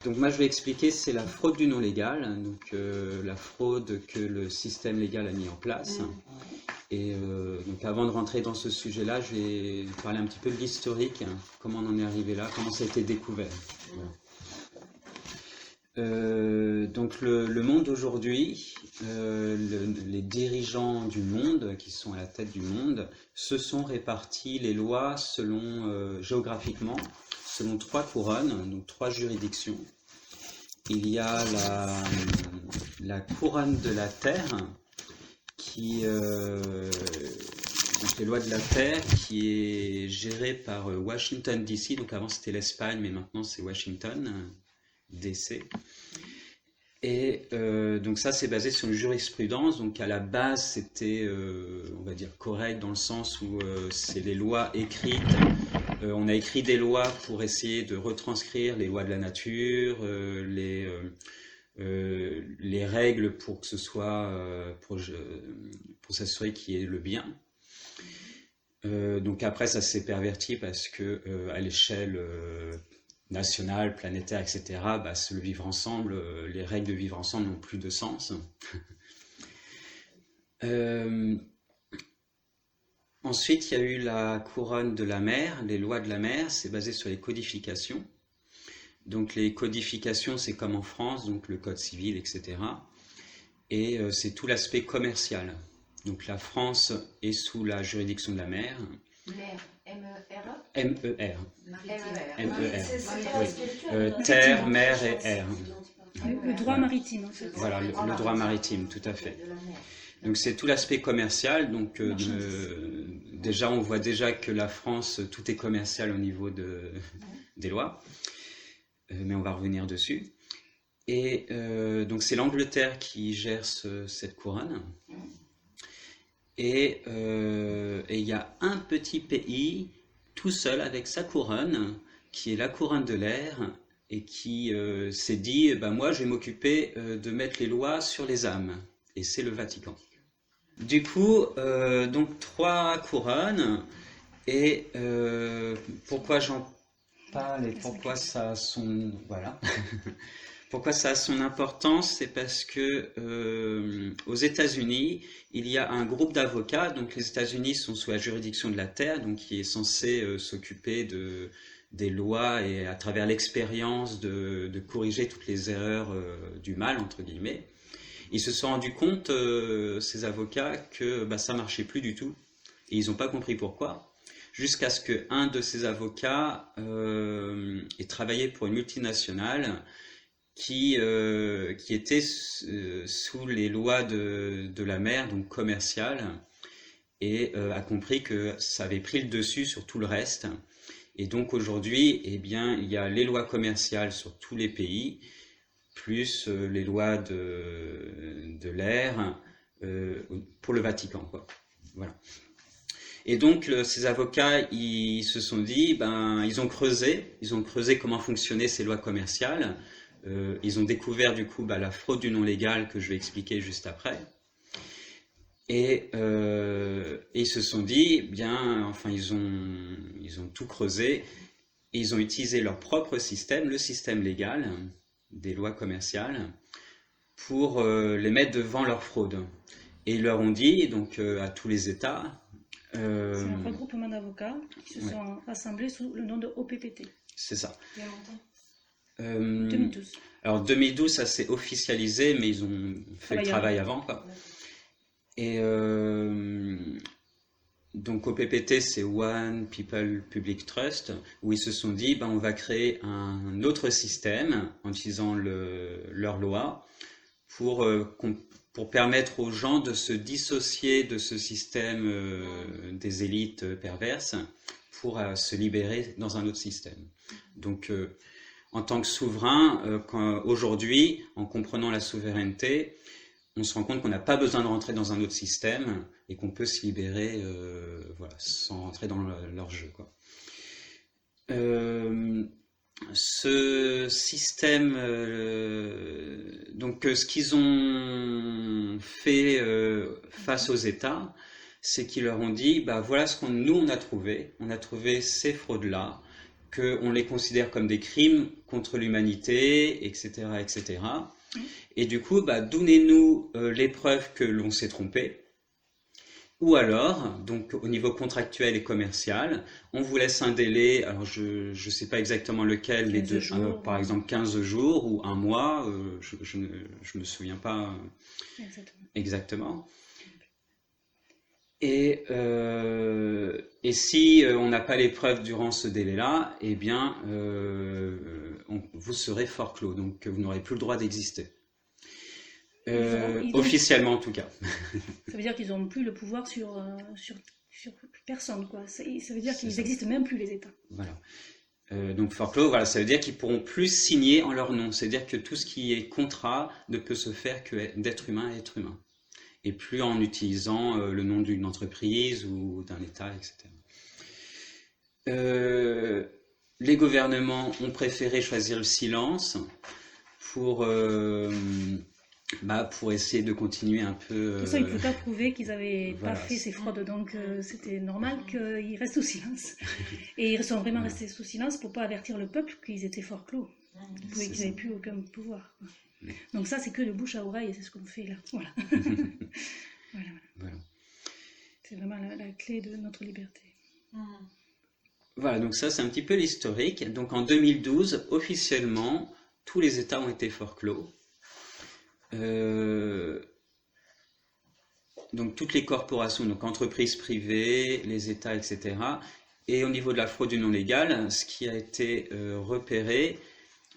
Donc moi je vais expliquer, c'est la fraude du non légal, donc la fraude que le système légal a mis en place. Et donc avant de rentrer dans ce sujet-là, je vais parler un petit peu de l'historique, hein, comment on en est arrivé là, comment ça a été découvert. Voilà. Donc le monde aujourd'hui, les dirigeants du monde, qui sont à la tête du monde, se sont répartis les lois selon géographiquement, selon 3 couronnes, donc 3 juridictions. Il y a la couronne de la terre, qui donc les lois de la terre, qui est gérée par Washington DC. Donc avant c'était l'Espagne, mais maintenant c'est Washington DC. Et donc ça c'est basé sur une jurisprudence. Donc à la base c'était, on va dire, correct dans le sens où c'est les lois écrites. On a écrit des lois pour essayer de retranscrire les lois de la nature, les règles pour que ce soit pour s'assurer qu'il y ait le bien. Donc après ça s'est perverti parce que à l'échelle nationale, planétaire, etc., le vivre ensemble, les règles de vivre ensemble n'ont plus de sens. Ensuite, il y a eu la couronne de la mer, les lois de la mer, c'est basé sur les codifications. Donc les codifications, c'est comme en France, donc le code civil, etc. Et c'est tout l'aspect commercial. Donc la France est sous la juridiction de la mer. Mer, M-E-R-E M-E-R. M-E-R. Oui. Terre, mer et air. Le droit maritime, en fait. Voilà, le droit maritime, tout à fait. Donc c'est tout l'aspect commercial. Donc déjà, on voit déjà que la France, tout est commercial au niveau des lois. Mais on va revenir dessus. Et donc c'est l'Angleterre qui gère cette couronne. Et il y a un petit pays tout seul avec sa couronne, qui est la couronne de l'air, et qui s'est dit, moi je vais m'occuper de mettre les lois sur les âmes. Et c'est le Vatican. Du coup, donc 3 couronnes. Et pourquoi j'en parle et pourquoi ça a son... Voilà. Pourquoi ça a son importance, c'est parce que aux États-Unis, il y a un groupe d'avocats. Donc les États-Unis sont sous la juridiction de la terre, donc qui est censé s'occuper des lois et à travers l'expérience de corriger toutes les erreurs du mal, entre guillemets. Ils se sont rendus compte, ces avocats, que ça marchait plus du tout. Et ils n'ont pas compris pourquoi. Jusqu'à ce qu'un de ces avocats ait travaillé pour une multinationale qui était sous les lois de la mer, donc commerciales, et a compris que ça avait pris le dessus sur tout le reste. Et donc aujourd'hui, il y a les lois commerciales sur tous les pays, plus les lois de l'air pour le Vatican, quoi. Voilà. Et donc ces avocats, ils se sont dit, ils ont creusé comment fonctionnaient ces lois commerciales. Ils ont découvert du coup la fraude du non légal que je vais expliquer juste après. Et ils se sont dit, ils ont tout creusé et ils ont utilisé leur propre système, le système légal des lois commerciales, pour les mettre devant leur fraude. Et ils leur ont dit, donc à tous les États... C'est un regroupement d'avocats qui se sont rassemblés sous le nom de OPPT. C'est ça. 2012. Alors 2012, ça s'est officialisé, mais ils ont fait le travail avant, quoi. Et donc OPPT, c'est One People Public Trust, où ils se sont dit, on va créer un autre système en utilisant leur loi pour permettre aux gens de se dissocier de ce système des élites perverses pour se libérer dans un autre système. Donc, en tant que souverain, aujourd'hui, en comprenant la souveraineté, on se rend compte qu'on n'a pas besoin de rentrer dans un autre système et qu'on peut se libérer sans rentrer dans leur jeu, quoi. Ce système, donc ce qu'ils ont fait face aux États, c'est qu'ils leur ont dit, voilà ce qu'on a trouvé. On a trouvé ces fraudes-là qu'on les considère comme des crimes contre l'humanité, etc., etc. Et du coup, donnez-nous les preuves que l'on s'est trompé. Ou alors, donc au niveau contractuel et commercial, on vous laisse un délai, alors je ne sais pas exactement lequel, les deux, par exemple 15 jours ou un mois, je ne me souviens pas exactement. Et si on n'a pas les preuves durant ce délai-là, eh bien, vous serez forclos, donc vous n'aurez plus le droit d'exister. Officiellement en tout cas. Ça veut dire qu'ils n'ont plus le pouvoir sur personne, quoi. Ça veut dire qu'ils n'existent même plus, les États. Voilà. Donc forclos, voilà, ça veut dire qu'ils ne pourront plus signer en leur nom. C'est-à-dire que tout ce qui est contrat ne peut se faire que d'être humain à être humain. Et plus en utilisant le nom d'une entreprise ou d'un État, etc. Les gouvernements ont préféré choisir le silence pour essayer de continuer un peu... Pour ça, ils ne pouvaient pas prouver qu'ils n'avaient pas fait ces fraudes, donc c'était normal qu'ils restent sous silence. Et ils sont vraiment restés sous silence pour ne pas avertir le peuple qu'ils étaient forclos, qu'ils n'avaient plus aucun pouvoir. Donc ça, c'est que de bouche à oreille, et c'est ce qu'on fait là. Voilà. Voilà. C'est vraiment la clé de notre liberté. Voilà, donc ça, c'est un petit peu l'historique. Donc en 2012, officiellement, tous les États ont été forclos. Donc toutes les corporations, donc entreprises privées, les États, etc. Et au niveau de la fraude non légale, ce qui a été repéré,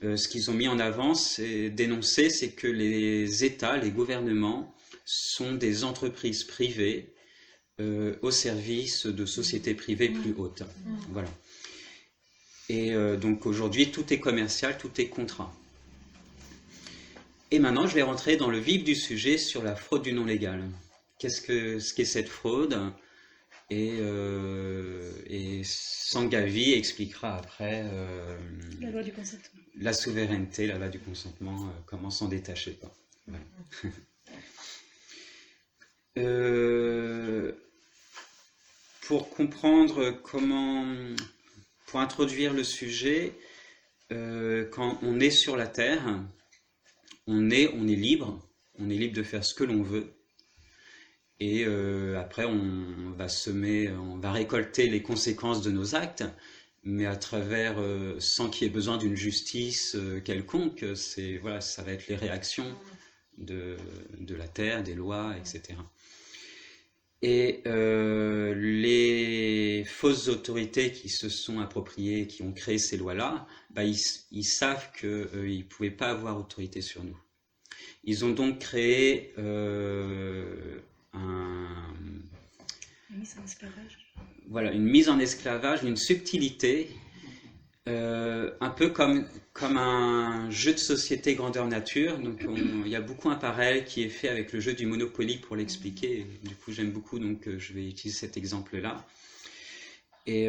ce qu'ils ont mis en avant, c'est dénoncé, c'est que les États, les gouvernements, sont des entreprises privées au service de sociétés privées plus hautes. Voilà. Et donc aujourd'hui, tout est commercial, tout est contrat. Et maintenant, je vais rentrer dans le vif du sujet sur la fraude du non légal. Ce qu'est cette fraude? Et Sangavi expliquera après la loi du consentement. La souveraineté, la loi du consentement, comment s'en détacher. Voilà. Pour comprendre pour introduire le sujet, quand on est sur la Terre, on est libre de faire ce que l'on veut. Et après, on va récolter les conséquences de nos actes, mais à travers, sans qu'il y ait besoin d'une justice quelconque, ça va être les réactions de la Terre, des lois, etc. Et les fausses autorités qui se sont appropriées, qui ont créé ces lois-là, ils savent qu'ils ne pouvaient pas avoir autorité sur nous. Ils ont donc créé une mise en esclavage. Voilà, une mise en esclavage, une subtilité, un peu comme un jeu de société grandeur nature. Donc il y a beaucoup un parallèle qui est fait avec le jeu du Monopoly pour l'expliquer. Du coup, j'aime beaucoup, donc je vais utiliser cet exemple-là. Et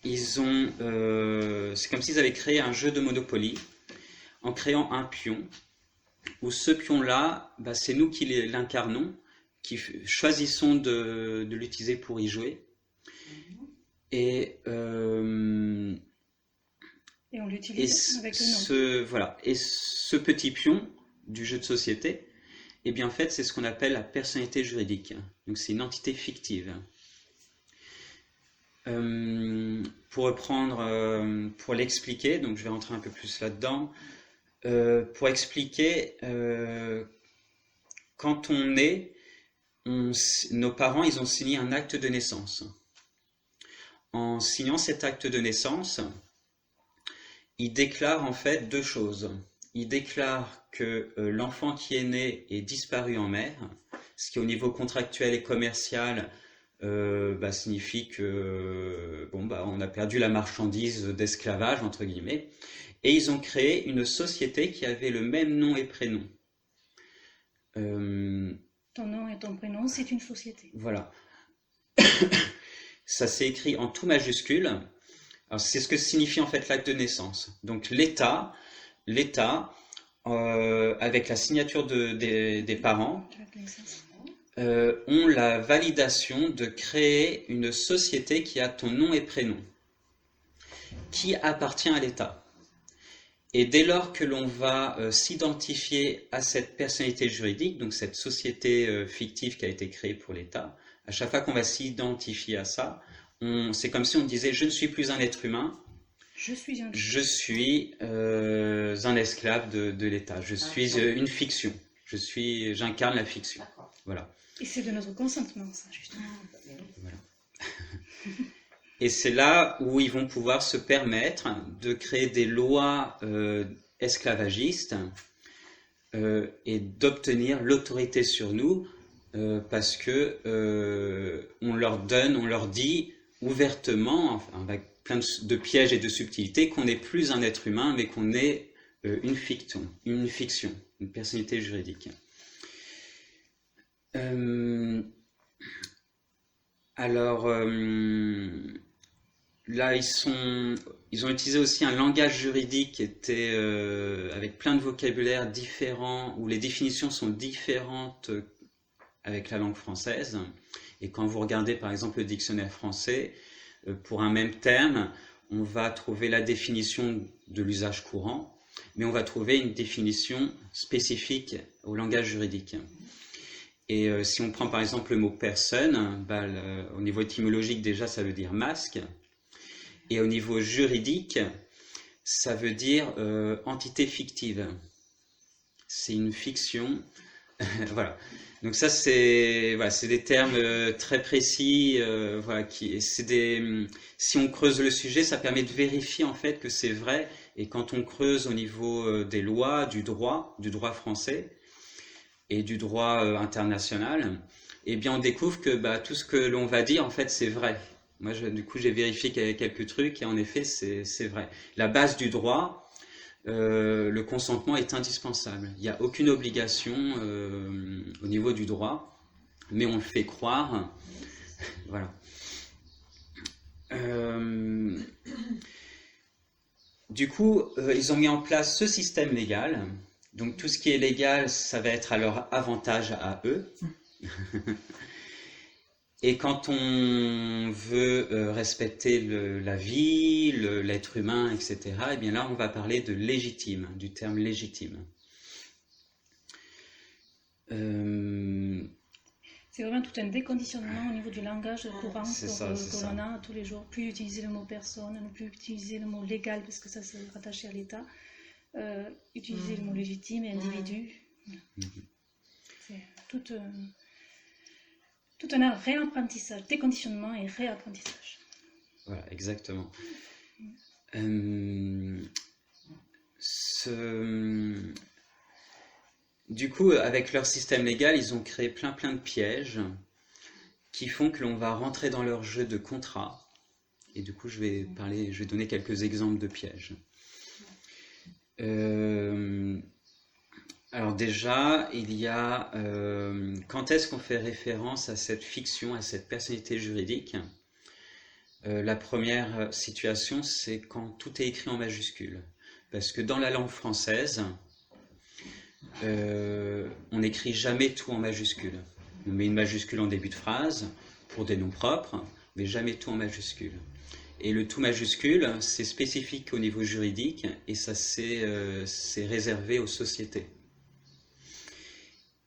c'est comme s'ils avaient créé un jeu de Monopoly en créant un pion, où ce pion-là, c'est nous qui l'incarnons, qui choisissons de l'utiliser pour y jouer. Et on l'utilise avec le nom. Et ce petit pion du jeu de société, eh bien en fait, c'est ce qu'on appelle la personnalité juridique. Donc c'est une entité fictive. Pour reprendre, pour l'expliquer, donc je vais rentrer un peu plus là-dedans. Pour expliquer, quand on est, nos parents, ils ont signé un acte de naissance. En signant cet acte de naissance, ils déclarent en fait deux choses. Ils déclarent que l'enfant qui est né est disparu en mer, ce qui au niveau contractuel et commercial signifie que on a perdu la marchandise d'esclavage, entre guillemets. Et ils ont créé une société qui avait le même nom et prénom. Ton nom et ton prénom, c'est une société. Voilà. Ça s'est écrit en tout majuscule. Alors, c'est ce que signifie en fait l'acte de naissance. Donc l'État, avec la signature des parents, ont la validation de créer une société qui a ton nom et prénom. qui appartient à l'État. Et dès lors que l'on va s'identifier à cette personnalité juridique, donc cette société fictive qui a été créée pour l'État, à chaque fois qu'on va s'identifier à ça, c'est comme si on disait « je ne suis plus un être humain, je suis un esclave de l'État, je suis une fiction, j'incarne la fiction ». Voilà. Et c'est de notre consentement, ça, justement. Voilà. Et c'est là où ils vont pouvoir se permettre de créer des lois esclavagistes et d'obtenir l'autorité sur nous parce que on leur dit ouvertement, enfin, avec plein de pièges et de subtilités, qu'on n'est plus un être humain, mais qu'on est une fiction, une personnalité juridique. Là, ils ont utilisé aussi un langage juridique qui était avec plein de vocabulaire différents, où les définitions sont différentes avec la langue française. Et quand vous regardez par exemple le dictionnaire français, pour un même terme, on va trouver la définition de l'usage courant, mais on va trouver une définition spécifique au langage juridique. Et si on prend par exemple le mot personne, au niveau étymologique déjà ça veut dire masque, et au niveau juridique ça veut dire entité fictive. C'est une fiction, voilà. Donc ça c'est des termes très précis, si on creuse le sujet, ça permet de vérifier en fait que c'est vrai. Et quand on creuse au niveau des lois, du droit français et du droit international, eh bien on découvre que tout ce que l'on va dire en fait c'est vrai. Moi du coup j'ai vérifié qu'il y avait quelques trucs et en effet c'est vrai. La base du droit, le consentement est indispensable. Il n'y a aucune obligation au niveau du droit, mais on le fait croire. Voilà. Du coup, ils ont mis en place ce système légal. Donc tout ce qui est légal, ça va être à leur avantage à eux. Et quand on veut respecter la vie, l'être humain, etc., eh bien là, on va parler de légitime, du terme légitime. C'est vraiment tout un déconditionnement au niveau du langage courant que l'on a tous les jours. Plus utiliser le mot personne, ne plus utiliser le mot légal, parce que ça c'est rattaché à l'État. Utiliser le mot légitime et individu. C'est tout un réapprentissage, déconditionnement et réapprentissage. Voilà, exactement. Du coup, avec leur système légal, ils ont créé plein de pièges qui font que l'on va rentrer dans leur jeu de contrat. Et du coup, je vais donner quelques exemples de pièges. Alors déjà, il y a quand est-ce qu'on fait référence à cette fiction, à cette personnalité juridique? La première situation, c'est quand tout est écrit en majuscule. Parce que dans la langue française, on n'écrit jamais tout en majuscule. On met une majuscule en début de phrase pour des noms propres, mais jamais tout en majuscule. Et le tout majuscule, c'est spécifique au niveau juridique et ça c'est réservé aux sociétés.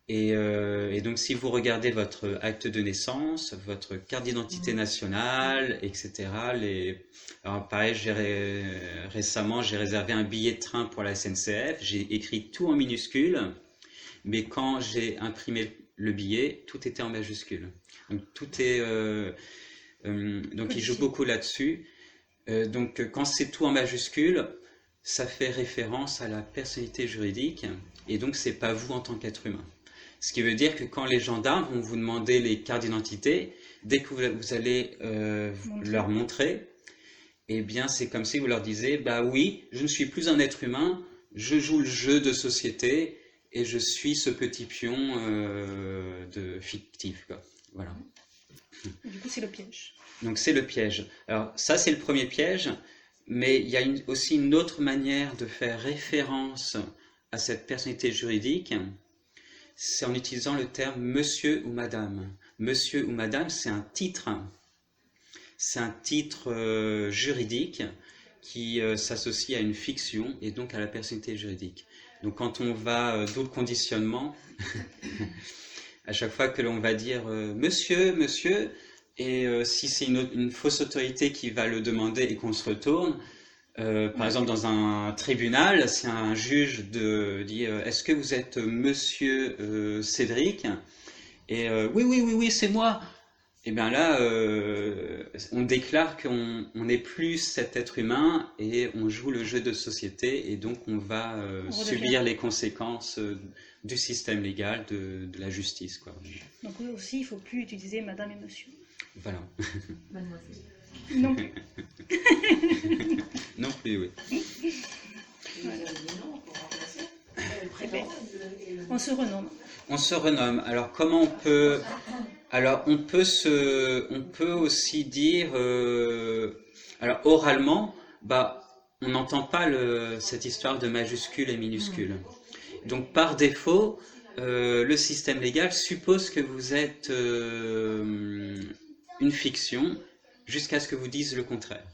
Et donc si vous regardez votre acte de naissance, votre carte d'identité nationale, etc. Alors pareil, récemment j'ai réservé un billet de train pour la SNCF, j'ai écrit tout en minuscule, mais quand j'ai imprimé le billet, tout était en majuscule. Donc tout est... donc il joue beaucoup là-dessus. Donc quand c'est tout en majuscule, ça fait référence à la personnalité juridique, et donc c'est pas vous en tant qu'être humain. Ce qui veut dire que quand les gendarmes vont vous demander les cartes d'identité, dès que vous allez leur montrer, eh bien c'est comme si vous leur disiez, bah oui, je ne suis plus un être humain, je joue le jeu de société et je suis ce petit pion fictif, quoi. Voilà. Et du coup, c'est le piège. Donc c'est le piège. Alors ça c'est le premier piège, mais il y a aussi une autre manière de faire référence à cette personnalité juridique. C'est en utilisant le terme monsieur ou madame. Monsieur ou madame, c'est un titre. C'est un titre juridique qui s'associe à une fiction et donc à la personnalité juridique. Donc quand on va, d'où le conditionnement, à chaque fois que l'on va dire monsieur, monsieur, et si c'est une fausse autorité qui va le demander et qu'on se retourne, par exemple dans un tribunal, si un juge dit est-ce que vous êtes monsieur Cédric, et oui, c'est moi. Et bien là, on déclare qu'on n'est plus cet être humain et on joue le jeu de société et donc on va subir les conséquences du système légal, de la justice, quoi. Donc oui, aussi, il ne faut plus utiliser madame et monsieur. Voilà. Mademoiselle. Non plus. Non plus, oui. On se renomme. On se renomme. Alors comment on peut... Alors on peut aussi dire... Alors oralement, on n'entend pas cette histoire de majuscules et minuscules. Donc par défaut, le système légal suppose que vous êtes une fiction jusqu'à ce que vous dites le contraire.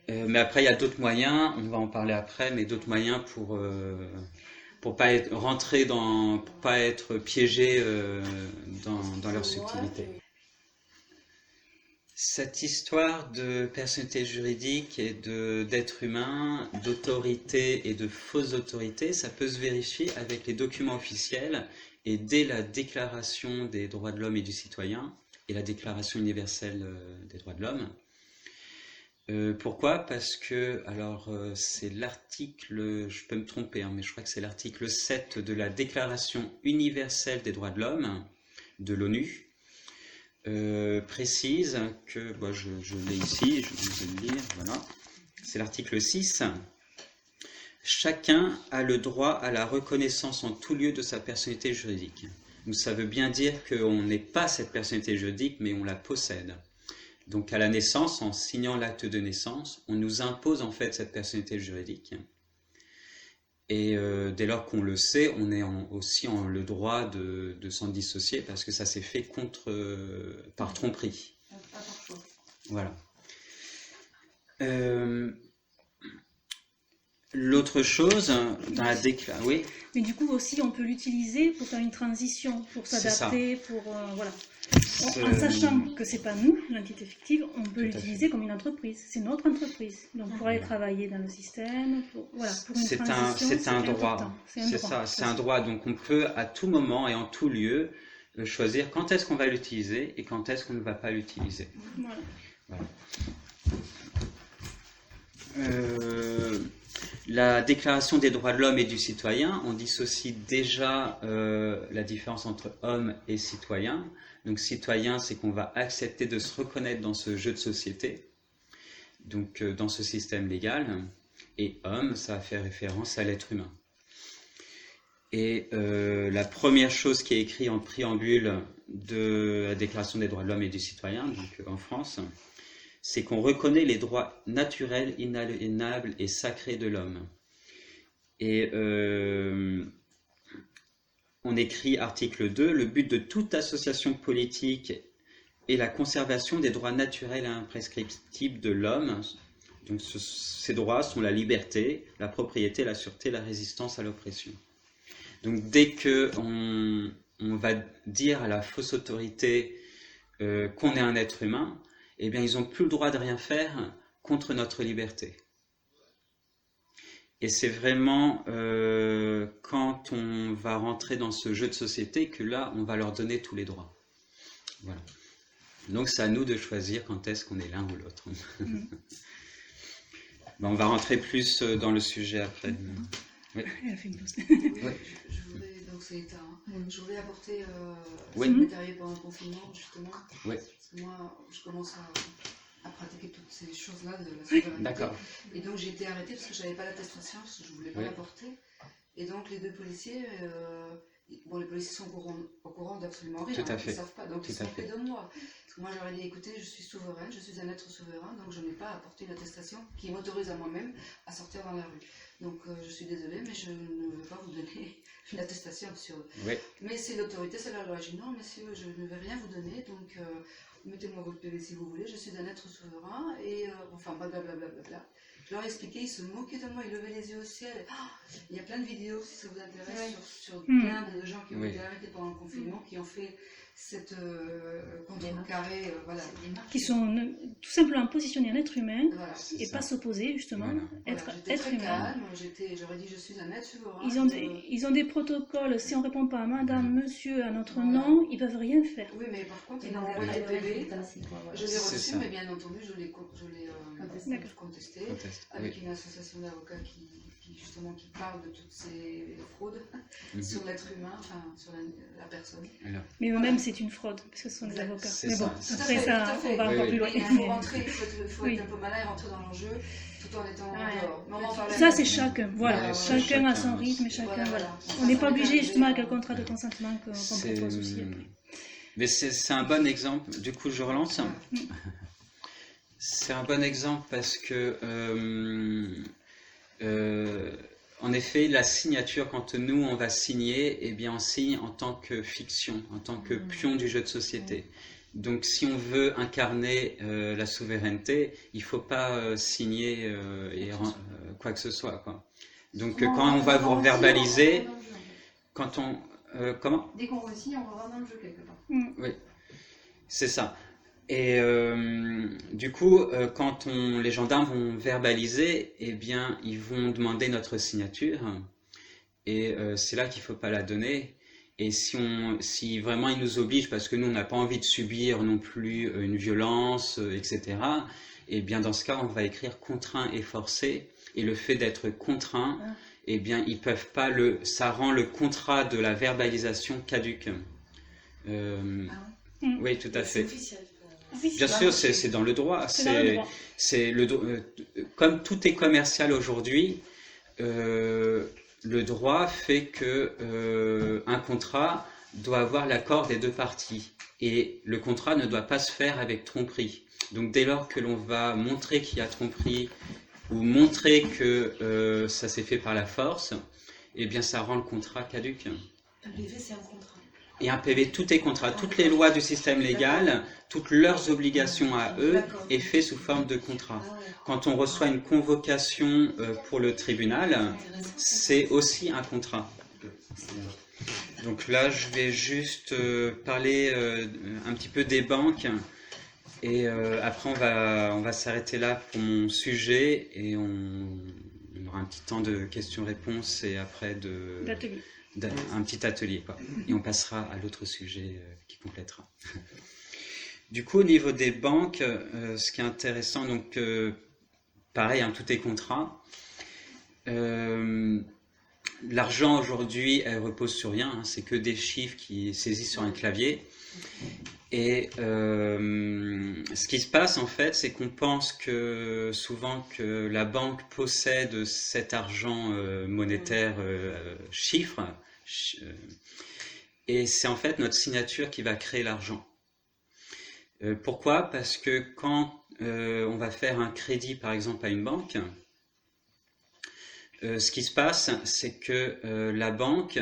Mais après, il y a d'autres moyens, on va en parler après, mais d'autres moyens pour pas être piégé dans leur subtilité. Cette histoire de personnalité juridique et d'être humain, d'autorité et de fausse autorité, ça peut se vérifier avec les documents officiels et dès la Déclaration des droits de l'homme et du citoyen et la Déclaration universelle des droits de l'homme. Pourquoi ? Parce que, c'est l'article, je peux me tromper, mais je crois que c'est l'article 7 de la Déclaration universelle des droits de l'homme de l'ONU, précise que, je l'ai ici, je vais le lire, voilà, c'est l'article 6. Chacun a le droit à la reconnaissance en tout lieu de sa personnalité juridique. Donc ça veut bien dire qu'on n'est pas cette personnalité juridique, mais on la possède. Donc à la naissance, en signant l'acte de naissance, on nous impose en fait cette personnalité juridique. Et dès lors qu'on le sait, on est aussi en le droit de s'en dissocier parce que ça s'est fait par tromperie. Voilà. L'autre chose, dans la déclaration... Oui. Mais du coup aussi, on peut l'utiliser pour faire une transition, pour s'adapter, pour... voilà. En sachant que c'est pas nous, l'entité fictive, on peut l'utiliser comme une entreprise. C'est notre entreprise. Donc pour aller travailler dans le système, pour une transition, c'est un droit. C'est un droit. Donc on peut à tout moment et en tout lieu choisir quand est-ce qu'on va l'utiliser et quand est-ce qu'on ne va pas l'utiliser. Voilà. La Déclaration des droits de l'homme et du citoyen, on dissocie déjà la différence entre homme et citoyen. Donc citoyen, c'est qu'on va accepter de se reconnaître dans ce jeu de société, donc dans ce système légal. Et homme, ça va faire référence à l'être humain. Et la première chose qui est écrite en préambule de la Déclaration des droits de l'homme et du citoyen, donc en France, c'est qu'on reconnaît les droits naturels, inaliénables et sacrés de l'homme. Et on écrit article 2, le but de toute association politique est la conservation des droits naturels et imprescriptibles de l'homme. Donc ces droits sont la liberté, la propriété, la sûreté, la résistance à l'oppression. Donc dès qu'on va dire à la fausse autorité qu'on est un être humain, eh bien, ils n'ont plus le droit de rien faire contre notre liberté. Et c'est vraiment quand on va rentrer dans ce jeu de société que là, on va leur donner tous les droits. Voilà. Donc, c'est à nous de choisir quand est-ce qu'on est l'un ou l'autre. On va rentrer plus dans le sujet après. Oui. Elle a fait une pause. Oui. Je voulais apporter oui. ce matériel pendant le confinement, justement. Oui. Parce que moi, je commence à pratiquer toutes ces choses-là de la souveraineté. D'accord. Et donc, j'ai été arrêtée parce que je n'avais pas l'attestation, parce que je ne voulais pas l'apporter. Et donc, les deux policiers, les policiers sont au courant d'absolument rien. Tout à fait. Ils ne savent pas, donc ils sont près de moi. Parce que moi, j'aurais dit, écoutez, je suis souveraine, je suis un être souverain, donc je n'ai pas apporté une attestation qui m'autorise à moi-même à sortir dans la rue. Donc je suis désolée, mais je ne veux pas vous donner une attestation sur eux. Oui. Mais c'est l'autorité, c'est la loi. Je dis non, messieurs, je ne vais rien vous donner, donc mettez-moi votre PV si vous voulez, je suis un être souverain, et enfin blablabla. Je leur ai expliqué, ils se moquaient de moi, ils levaient les yeux au ciel. Il y a plein de vidéos, si ça vous intéresse, sur plein de gens qui ont été arrêtés pendant le confinement, qui ont fait cette contrecarré, voilà. Qui sont tout simplement positionnés en être humain, et pas s'opposer justement, être humain. Calme, j'aurais dit je suis un être souverain. Ils ont des protocoles, si on ne répond pas à madame, monsieur, à notre nom, ils ne peuvent rien faire. Oui, mais par contre, ils m'ont envoyé des PV, je l'ai reçu, mais bien entendu, je l'ai contesté avec une association d'avocats qui parle de toutes ces fraudes sur l'être humain, enfin sur la personne. Mais eux-mêmes, c'est une fraude, parce que ce sont des avocats. Mais bon, après ça, on va encore plus loin. Il faut rentrer, il faut être un peu malin et rentrer dans l'enjeu tout en étant dehors. Ça, c'est chacun. Voilà, chacun a son rythme et chacun. Voilà. On n'est pas obligé justement avec un contrat de consentement qu'on propose aussi après. Mais c'est un bon exemple. Du coup, je relance. C'est un bon exemple parce que, en effet, la signature, quand nous on va signer, eh bien, on signe en tant que fiction, en tant que pion du jeu de société. Donc, si on veut incarner la souveraineté, il ne faut pas signer quoi que ce soit, quoi. Donc, quand on va vous verbaliser, quand on comment ? Dès qu'on re-signe, on va dans le jeu quelque part. Oui, c'est ça. Et du coup, quand les gendarmes vont verbaliser, eh bien, ils vont demander notre signature. Et c'est là qu'il ne faut pas la donner. Et si vraiment ils nous obligent, parce que nous, on n'a pas envie de subir non plus une violence, etc., eh bien, dans ce cas, on va écrire contraint et forcé. Et le fait d'être contraint, eh bien, ils peuvent pas ça rend le contrat de la verbalisation caduque. Oui, tout à fait. C'est officiel. Bien sûr, c'est dans le droit. Comme tout est commercial aujourd'hui, le droit fait que un contrat doit avoir l'accord des deux parties. Et le contrat ne doit pas se faire avec tromperie. Donc dès lors que l'on va montrer qu'il y a tromperie ou montrer que ça s'est fait par la force, eh bien ça rend le contrat caduque. Un PV, c'est un contrat. Et un PV, tout est contrat. Toutes les lois du système légal, toutes leurs obligations à eux, est fait sous forme de contrat. Quand on reçoit une convocation pour le tribunal, c'est aussi un contrat. Donc là, je vais juste parler un petit peu des banques. Et après, on va s'arrêter là pour mon sujet. Et on aura un petit temps de questions-réponses et après un petit atelier, quoi. Et on passera à l'autre sujet qui complétera. Du coup, au niveau des banques, ce qui est intéressant, donc pareil, hein, tout est contrat. L'argent aujourd'hui, elle repose sur rien, hein, c'est que des chiffres qui saisissent sur un clavier. Et ce qui se passe en fait, c'est qu'on pense souvent que la banque possède cet argent monétaire chiffre, et c'est en fait notre signature qui va créer l'argent. Pourquoi ? Parce que quand on va faire un crédit par exemple à une banque, ce qui se passe, c'est que la banque,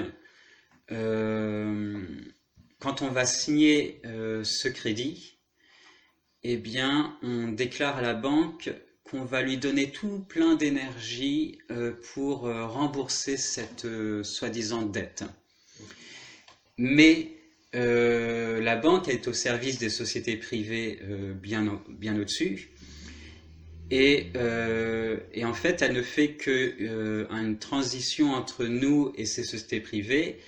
quand on va signer ce crédit, eh bien, on déclare à la banque qu'on va lui donner tout plein d'énergie pour rembourser cette soi-disant dette. Mais la banque est au service des sociétés privées bien au-dessus. Et en fait, elle ne fait qu'une transition entre nous et ces sociétés privées.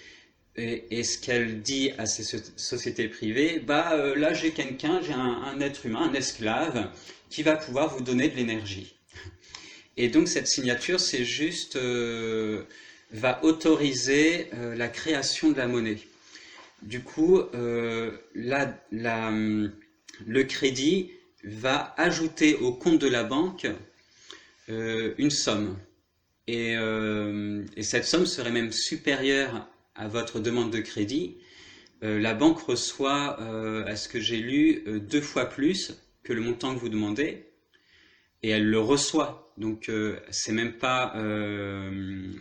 Et ce qu'elle dit à ces sociétés privées, là j'ai un être humain, un esclave, qui va pouvoir vous donner de l'énergie. Et donc cette signature, c'est juste, va autoriser la création de la monnaie. Du coup, le crédit va ajouter au compte de la banque une somme. Et cette somme serait même supérieure à votre demande de crédit. La banque reçoit, à ce que j'ai lu, 2 fois plus que le montant que vous demandez. et elle le reçoit. Donc c'est même pas une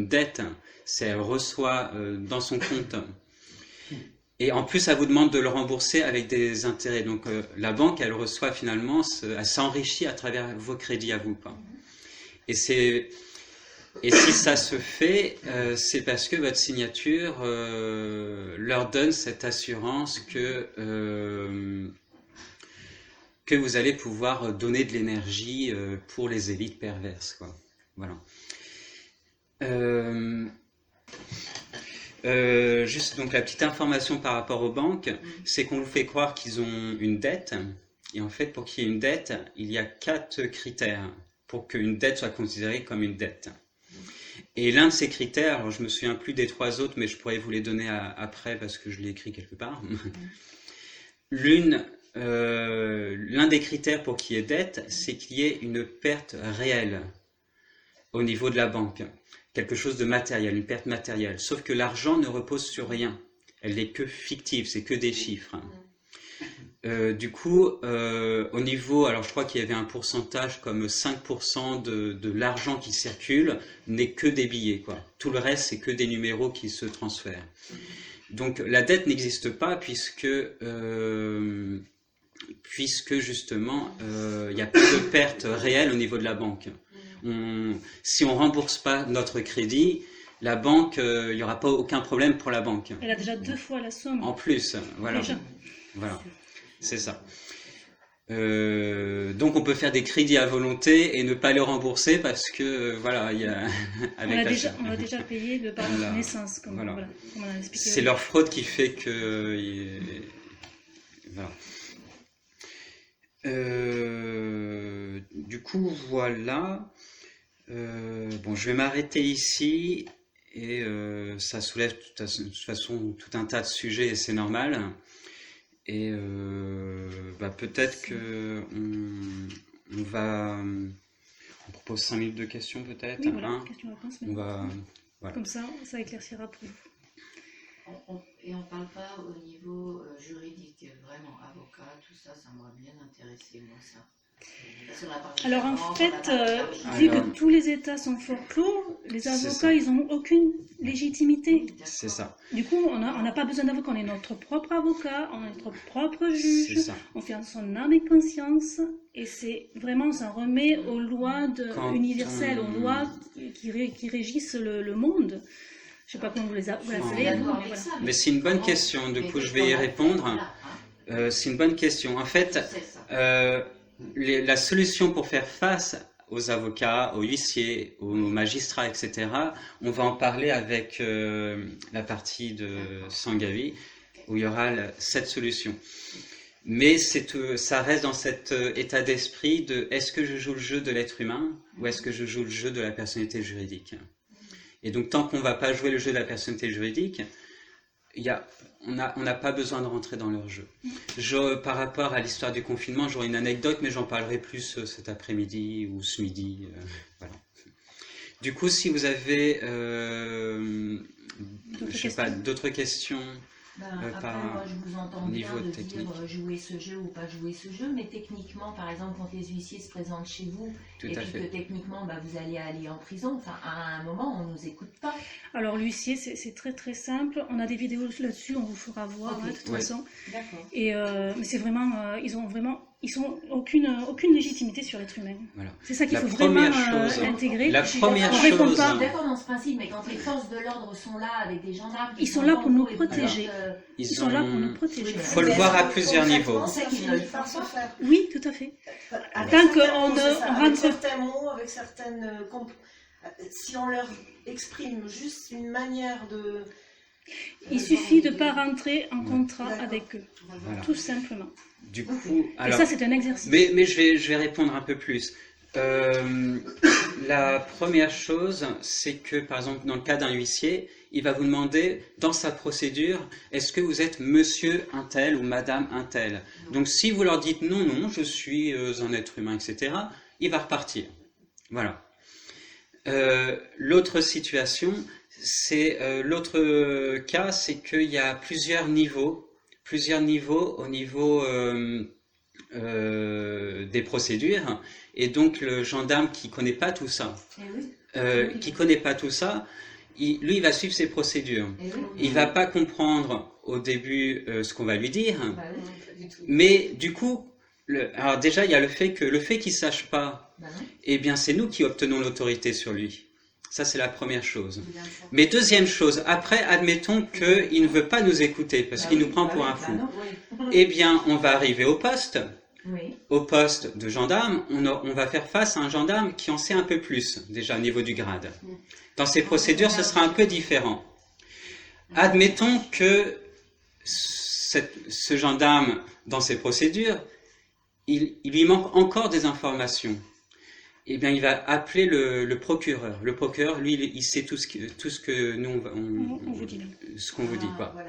dette, c'est elle reçoit dans son compte. Et en plus, elle vous demande de le rembourser avec des intérêts. Donc la banque, elle reçoit finalement, elle s'enrichit à travers vos crédits à vous, quoi. Et si ça se fait, c'est parce que votre signature leur donne cette assurance que vous allez pouvoir donner de l'énergie pour les élites perverses, quoi. Voilà. Juste donc la petite information par rapport aux banques, c'est qu'on vous fait croire qu'ils ont une dette, et en fait pour qu'il y ait une dette, il y a 4 critères pour qu'une dette soit considérée comme une dette. Et l'un de ces critères, alors je me souviens plus des 3 autres, mais je pourrais vous les donner après parce que je l'ai écrit quelque part. L'un des critères pour qu'il y ait dette, c'est qu'il y ait une perte réelle au niveau de la banque. Quelque chose de matériel, une perte matérielle. Sauf que l'argent ne repose sur rien. Elle n'est que fictive, c'est que des chiffres. Du coup, au niveau, alors je crois qu'il y avait un pourcentage comme 5% de l'argent qui circule n'est que des billets, quoi. Tout le reste, c'est que des numéros qui se transfèrent. Donc la dette n'existe pas puisque justement, il n'y a plus de perte réelle au niveau de la banque. Si on rembourse pas notre crédit, la banque, il n'y aura pas aucun problème pour la banque. Elle a déjà 2 fois la somme. En plus, voilà. Déjà. Voilà, c'est ça. Donc on peut faire des crédits à volonté et ne pas les rembourser parce que voilà, il y a on a déjà payé le pardon de naissance, comme on a expliqué. C'est leur fraude qui fait que voilà. Du coup, voilà. Bon, je vais m'arrêter ici et ça soulève de toute façon tout un tas de sujets et c'est normal. Et peut-être que on propose 5 minutes de questions peut-être. Oui, voilà, questions-réponses. Voilà. Comme ça éclaircira pour vous. Et on ne parle pas au niveau juridique, vraiment avocat, tout ça, ça m'aurait bien intéressé, moi, ça. Alors en fait, vu que tous les États sont fort clos, les avocats, ils n'ont aucune légitimité. C'est ça. Du coup, on n'a pas besoin d'avocat, on est notre propre avocat, on est notre propre juge, on fait son âme et conscience, et c'est vraiment, ça remet aux lois universelles, aux lois qui régissent le monde. Je ne sais pas comment vous les appelez. Mais c'est une bonne question, du coup je vais y répondre. C'est une bonne question. En fait, la solution pour faire face aux avocats, aux huissiers, aux magistrats, etc., on va en parler avec la partie de Sangavi, où il y aura cette solution. Mais ça reste dans cet état d'esprit de est-ce que je joue le jeu de l'être humain ou est-ce que je joue le jeu de la personnalité juridique ? Et donc tant qu'on ne va pas jouer le jeu de la personnalité juridique, on n'a pas besoin de rentrer dans leur jeu. Par rapport à l'histoire du confinement, j'aurai une anecdote, mais j'en parlerai plus cet après-midi ou ce midi. Voilà. Du coup, si vous avez d'autres questions après, moi, je vous entends bien de dire jouer ce jeu ou pas jouer ce jeu, mais techniquement, par exemple, quand les huissiers se présentent chez vous, et puis que techniquement, vous allez aller en prison, à un moment, on ne nous écoute pas. Alors, l'huissier, c'est très très simple. On a des vidéos là-dessus, on vous fera voir, de toute façon. D'accord. Mais c'est vraiment, ils ont aucune légitimité sur l'être humain. Voilà. C'est ça qu'il faut vraiment intégrer. La première chose. Je suis d'accord dans ce principe, mais quand les forces de l'ordre sont là avec des gendarmes, ils sont là pour nous protéger. Ils sont là pour nous protéger. Il faut le voir à plusieurs niveaux. Oui, tout à fait. Tant qu'on rentre certains mots, avec certaines. Si on leur exprime juste une manière de. Il suffit de ne pas rentrer en contrat avec eux, tout simplement. Du coup, alors, et ça, c'est un exercice. Mais je vais répondre un peu plus. La première chose, c'est que, par exemple, dans le cas d'un huissier, il va vous demander, dans sa procédure, est-ce que vous êtes monsieur un tel ou madame un tel ? Donc, si vous leur dites non, je suis un être humain, etc., il va repartir. Voilà. L'autre situation, l'autre cas, c'est qu'il y a plusieurs niveaux au niveau des procédures, et donc le gendarme qui connaît pas tout ça, lui il va suivre ses procédures. Il va pas comprendre au début ce qu'on va lui dire, mais du coup, alors déjà il y a le fait qu'il sache pas, eh bien c'est nous qui obtenons l'autorité sur lui. Ça, c'est la première chose. Mais deuxième chose, après, admettons qu'il ne veut pas nous écouter parce qu'il nous prend pour un fou. Eh bien, on va arriver au poste. Au poste de gendarme, on va faire face à un gendarme qui en sait un peu plus, déjà au niveau du grade. Dans ces procédures, ce sera un peu différent. Admettons que ce gendarme, dans ses procédures, il lui manque encore des informations. Eh bien, il va appeler le procureur. Le procureur, lui, il sait tout ce que nous, on vous dit. Ce qu'on vous dit, quoi. Voilà,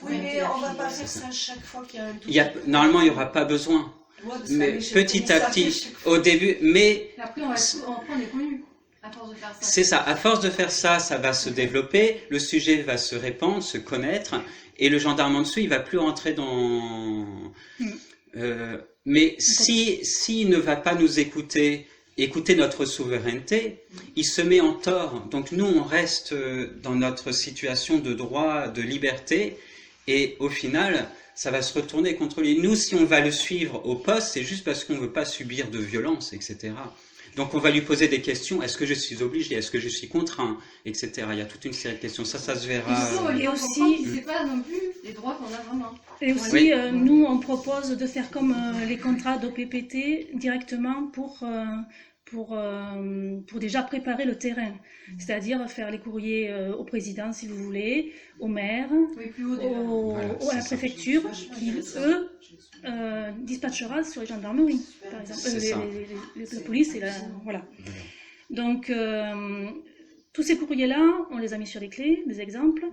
oui, mais on ne va pas faire ça chaque fois qu'il y a un normalement, il n'y aura pas besoin. Mais petit à petit, au début, mais... Après, on prend des connus. À force de faire ça. C'est ça. À force de faire ça, ça va se développer. Le sujet va se répandre, se connaître. Et le gendarme en dessous, il ne va plus rentrer dans... mais s'il ne va pas nous écouter notre souveraineté, il se met en tort. Donc nous, on reste dans notre situation de droit, de liberté, et au final, ça va se retourner contre lui. Nous, si on va le suivre au poste, c'est juste parce qu'on ne veut pas subir de violence, etc. Donc on va lui poser des questions, est-ce que je suis obligé, est-ce que je suis contraint, etc. Il y a toute une série de questions, ça se verra. Et aussi, c'est pas non plus les droits qu'on a vraiment. Et aussi, nous, on propose de faire comme les contrats d'OPPT directement pour déjà préparer le terrain. C'est-à-dire faire les courriers au président, si vous voulez, au maire, à la préfecture, qui, eux, dispatchera sur les gendarmeries, par exemple, la police. Et voilà. Donc, tous ces courriers-là, on les a mis sur les clés, des exemples,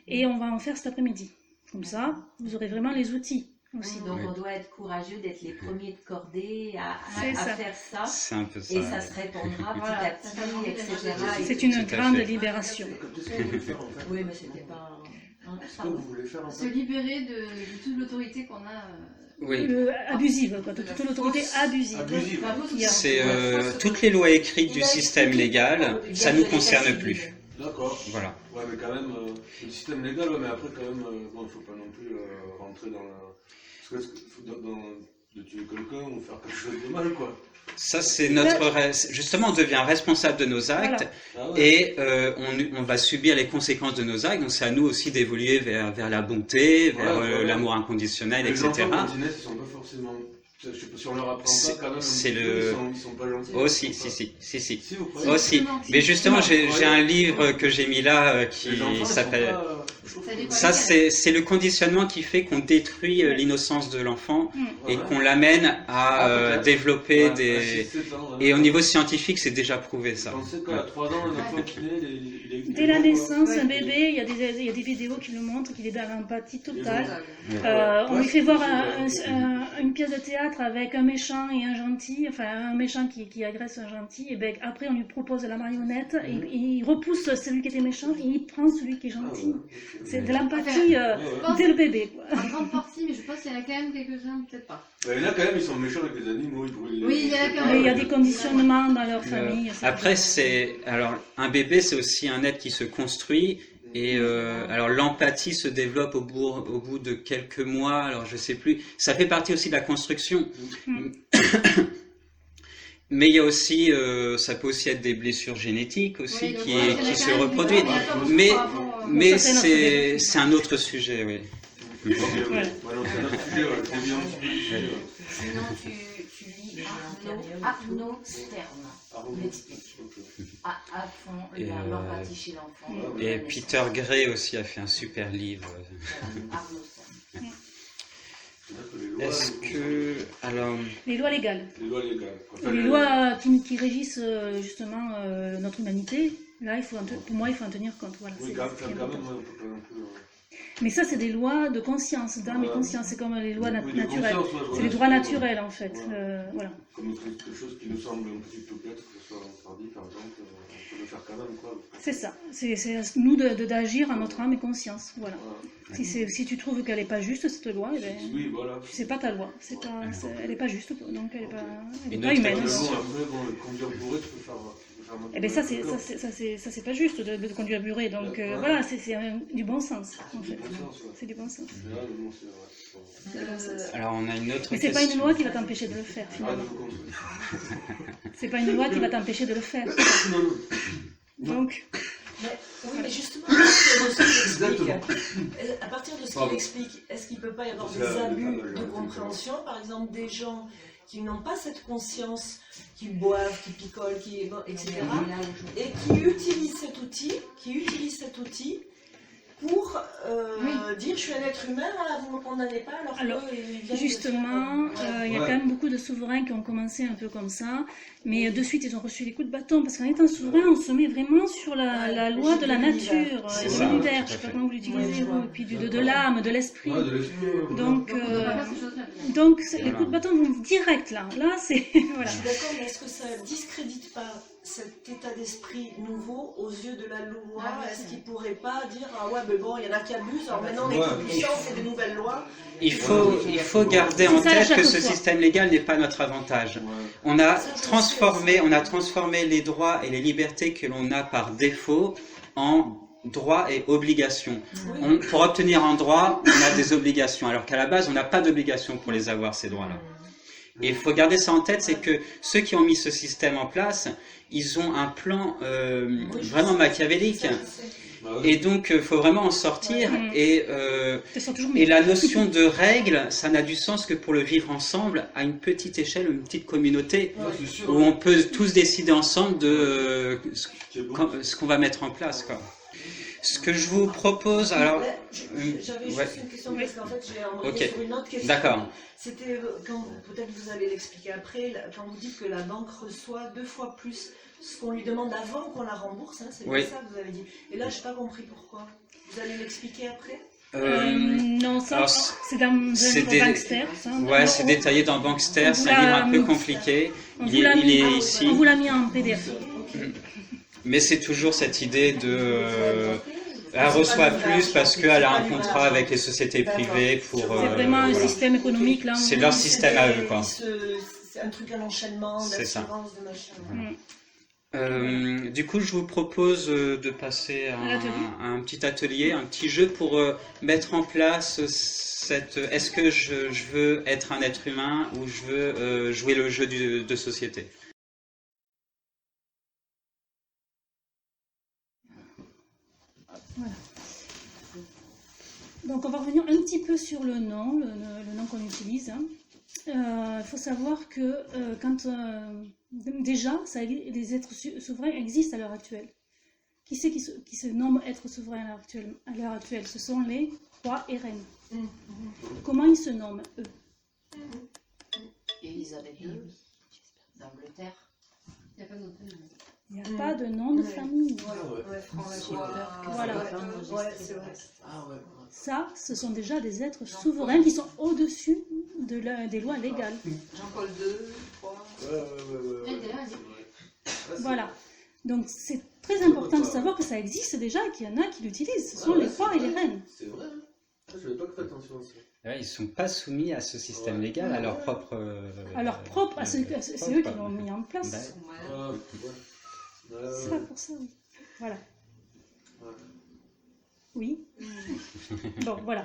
et on va en faire cet après-midi. Comme ça, vous aurez vraiment les outils. Aussi. Donc on doit être courageux d'être les premiers de cordée à faire ça. C'est un peu ça. Et ça se répandra petit à petit, etc. C'est une grande libération. Oui, mais c'était pas... Se libérer de toute l'autorité qu'on a... abusive, quoi, de toute l'autorité abusive. C'est toutes les lois écrites du système légal, ça ne nous concerne plus. D'accord. Voilà. Ouais, mais quand même, le système légal, mais après, quand même, il ne faut pas non plus rentrer dans la. Parce que de tuer quelqu'un ou faire quelque chose de mal, quoi. Ça, c'est justement, on devient responsable de nos actes et on va subir les conséquences de nos actes. Donc, c'est à nous aussi d'évoluer vers la bonté, vers l'amour inconditionnel, etc. Les enfants ils ne sont pas forcément. Je sais pas si on leur apprend ça quand même. Ils sont pas gentils. Aussi, si. Aussi. Mais justement, j'ai un livre que j'ai mis là qui s'appelle. Ça, c'est le conditionnement qui fait qu'on détruit l'innocence de l'enfant et qu'on l'amène à développer des... Et au niveau scientifique, c'est déjà prouvé ça. Vous pensez qu'à 3 ans, un enfant qui naît, dès la naissance, un bébé, il y a des vidéos qui le montrent qu'il est dans l'empathie totale. On lui fait voir une pièce de théâtre avec un méchant et un gentil, enfin un méchant qui agresse un gentil, et ben après on lui propose la marionnette, il repousse celui qui était méchant et il prend celui qui est gentil. C'est de l'empathie dès le bébé. En grande partie, mais je pense qu'il y en a quand même quelques-uns, peut-être pas. Il y en a quand même, ils sont méchants avec les animaux. Oui, il y a des conditionnements dans leur famille. Après, alors un bébé, c'est aussi un être qui se construit. Et alors l'empathie se développe au bout de quelques mois, alors je sais plus, ça fait partie aussi de la construction. Mais il y a aussi, ça peut aussi être des blessures génétiques aussi qui se reproduisent. Mais c'est un autre sujet, oui. Sinon tu lis Arnaud Stern. L'explique. À fond, l'empathie chez l'enfant. Et Peter Gray aussi a fait un super livre. Est-ce que... Alors... Les lois légales. Les lois qui régissent justement notre humanité, là, pour moi, il faut en tenir compte. Voilà, oui, quand même, on peut pas non plus... Mais ça, c'est des lois de conscience, d'âme et conscience. C'est comme les lois naturelles. C'est les droits naturels, en fait. Voilà. Comme quelque chose qui nous semble un petit peu bête, que ce soit interdit, par exemple, on peut le faire quand même, quoi. C'est ça. C'est à nous d'agir à notre âme et conscience. Voilà. Si tu trouves qu'elle n'est pas juste, cette loi, eh ben, Oui, voilà. c'est pas ta loi. Elle n'est pas juste, donc elle n'est pas Mais humaine. après, conduire bourré, tu peux faire Eh bien ça c'est pas juste de conduire bourré, donc voilà, c'est du bon sens en fait. C'est du bon sens. Alors on a une autre Mais c'est pas une loi qui va t'empêcher de le faire finalement. C'est pas une loi qui va t'empêcher de le faire. Donc... Mais justement, à partir de ce qu'il explique, est-ce qu'il ne peut pas y avoir des abus de compréhension, par exemple des gens qui n'ont pas cette conscience, qui boivent, qui picolent, etc., et qui utilisent cet outil pour dire je suis un être humain, vous ne me condamnez pas, alors que justement, il y a quand même beaucoup de souverains qui ont commencé un peu comme ça, mais de suite ils ont reçu des coups de bâton, parce qu'en étant souverain, on se met vraiment sur la loi de la nature, de l'univers, je ne sais pas comment vous l'utilisez, et puis de l'âme, de l'esprit. Donc les coups de bâton vont direct là c'est... Voilà. Je suis d'accord, mais est-ce que ça ne discrédite pas cet état d'esprit nouveau aux yeux de la loi? Est-ce qu'il ne pourrait pas dire ah ouais mais bon il y en a qui abusent, alors maintenant on est tout puissant, on fait des nouvelles lois? Il faut garder en tête que ce système légal n'est pas notre avantage. On a transformé les droits et les libertés que l'on a par défaut en droits et obligations. Pour obtenir un droit, on a des obligations, alors qu'à la base on n'a pas d'obligation pour les avoir, ces droits-là. Et il faut garder ça en tête, c'est que ceux qui ont mis ce système en place, ils ont un plan vraiment machiavélique. Et donc, il faut vraiment en sortir. Et la notion de règle, ça n'a du sens que pour le vivre ensemble, à une petite échelle, une petite communauté, où on peut tous décider ensemble de ce qu'on va mettre en place, quoi. Ce que je vous propose, alors... J'avais juste une question, parce qu'en fait, j'ai envoyé sur une autre question. D'accord. C'était, peut-être vous allez l'expliquer après, quand vous dites que la banque reçoit 2 fois plus ce qu'on lui demande avant qu'on la rembourse, hein, c'est bien ça que vous avez dit. Et là, je n'ai pas compris pourquoi. Vous allez l'expliquer après? Non, ça, c'est dans Bankster. Ouais, c'est détaillé dans Bankster, c'est un livre un peu compliqué. Il est ici. On vous l'a mis en PDF. Mais c'est toujours cette idée de... Elle reçoit plus parce qu'elle a un contrat avec les sociétés privées pour... C'est vraiment un système économique, là. C'est leur système à eux, quoi. C'est un truc, un enchaînement d'assurance, de machin. Du coup, je vous propose de passer à un petit atelier, un petit jeu pour mettre en place cette... Est-ce que je veux être un être humain ou je veux jouer le jeu de société? Voilà. Donc on va revenir un petit peu sur le nom qu'on utilise. Il faut savoir que déjà, des êtres souverains existent à l'heure actuelle. Qui c'est qui se nomme être souverain à l'heure actuelle? Ce sont les rois et reines. Comment ils se nomment, eux? Élisabeth II, d'Angleterre. Il n'y a pas d'autre. Il n'y a pas de nom de famille. Voilà. C'est vrai. Ça, ce sont déjà des êtres souverains qui sont au-dessus des lois légales. Jean-Paul II, III. Voilà. Donc c'est très important de savoir que ça existe déjà et qu'il y en a qui l'utilisent. Ce sont les rois et les reines. C'est vrai. Je n'avais pas fait attention à ça. Ils ne sont pas soumis à ce système légal, à leur propre... c'est eux qui l'ont mis en place. C'est pour ça, oui. Voilà. Oui. Bon, voilà.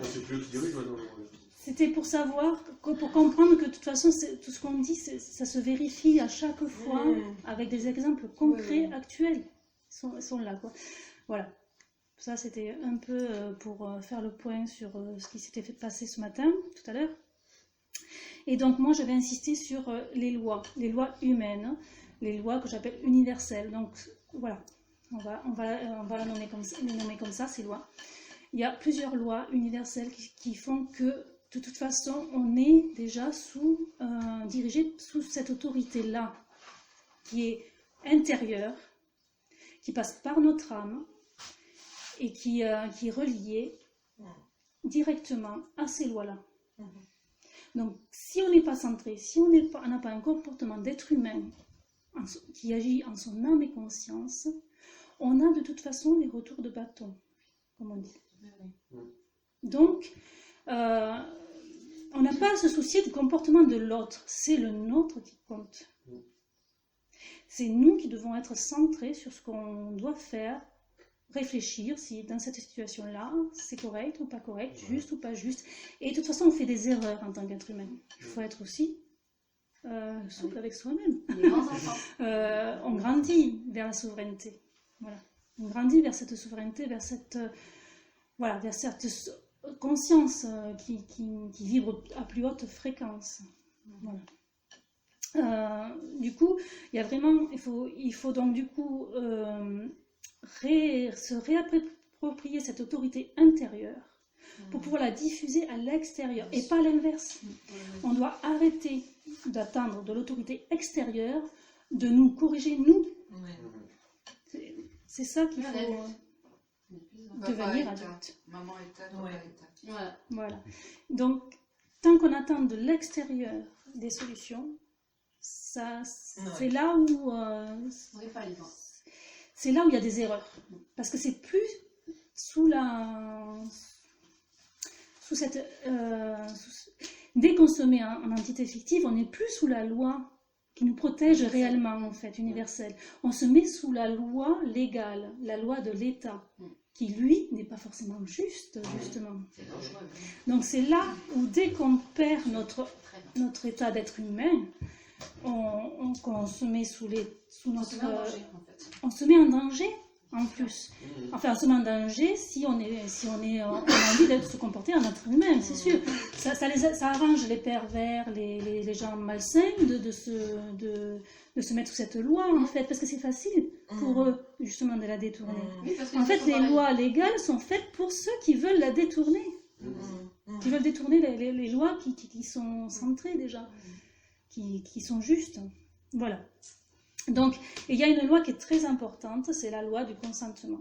C'était pour savoir, pour comprendre que de toute façon, tout ce qu'on dit, ça se vérifie à chaque fois avec des exemples concrets, actuels. Ils sont là, quoi. Voilà. Ça, c'était un peu pour faire le point sur ce qui s'était fait passer ce matin, tout à l'heure. Et donc, moi, je vais insister sur les lois humaines, les lois que j'appelle universelles. Donc, voilà, on va les nommer comme ça, ces lois. Il y a plusieurs lois universelles qui font que, de toute façon, on est déjà dirigé sous cette autorité-là, qui est intérieure, qui passe par notre âme, et qui est reliée directement à ces lois-là. Donc, si on n'est pas centré, si on n'a pas un comportement d'être humain qui agit en son âme et conscience, on a de toute façon des retours de bâton, comme on dit. Donc, on n'a pas à se soucier du comportement de l'autre, c'est le nôtre qui compte. C'est nous qui devons être centrés sur ce qu'on doit faire, réfléchir si dans cette situation-là, c'est correct ou pas correct, juste ou pas juste. Et de toute façon, on fait des erreurs en tant qu'être humain. Il faut être aussi souple avec soi-même. On grandit vers la souveraineté. Voilà. On grandit vers cette souveraineté, vers cette conscience qui vibre à plus haute fréquence. Voilà. Du coup, il faut donc du coup se réapproprier cette autorité intérieure pour pouvoir la diffuser à l'extérieur et pas l'inverse. On doit arrêter d'attendre de l'autorité extérieure de nous corriger nous. C'est ça qu'il faut devenir adulte. Maman état, papa état. Voilà. Donc, tant qu'on attend de l'extérieur des solutions, c'est là où c'est là où il y a des erreurs, parce que c'est plus dès qu'on se met en entité fictive, on n'est plus sous la loi qui nous protège réellement, en fait, universelle. On se met sous la loi légale, la loi de l'État, qui, lui, n'est pas forcément juste, justement. Donc c'est là où, dès qu'on perd notre état d'être humain, on se met on se met en danger en plus. Enfin, on se met en danger si on a envie de se comporter en être humain, c'est sûr. Ça arrange les pervers, les gens malsains de se mettre sous cette loi, en fait, parce que c'est facile pour eux, justement, de la détourner. En fait, les lois légales sont faites pour ceux qui veulent la détourner. Qui veulent détourner les lois qui sont centrées déjà. Qui sont justes. Voilà. Donc, il y a une loi qui est très importante, c'est la loi du consentement.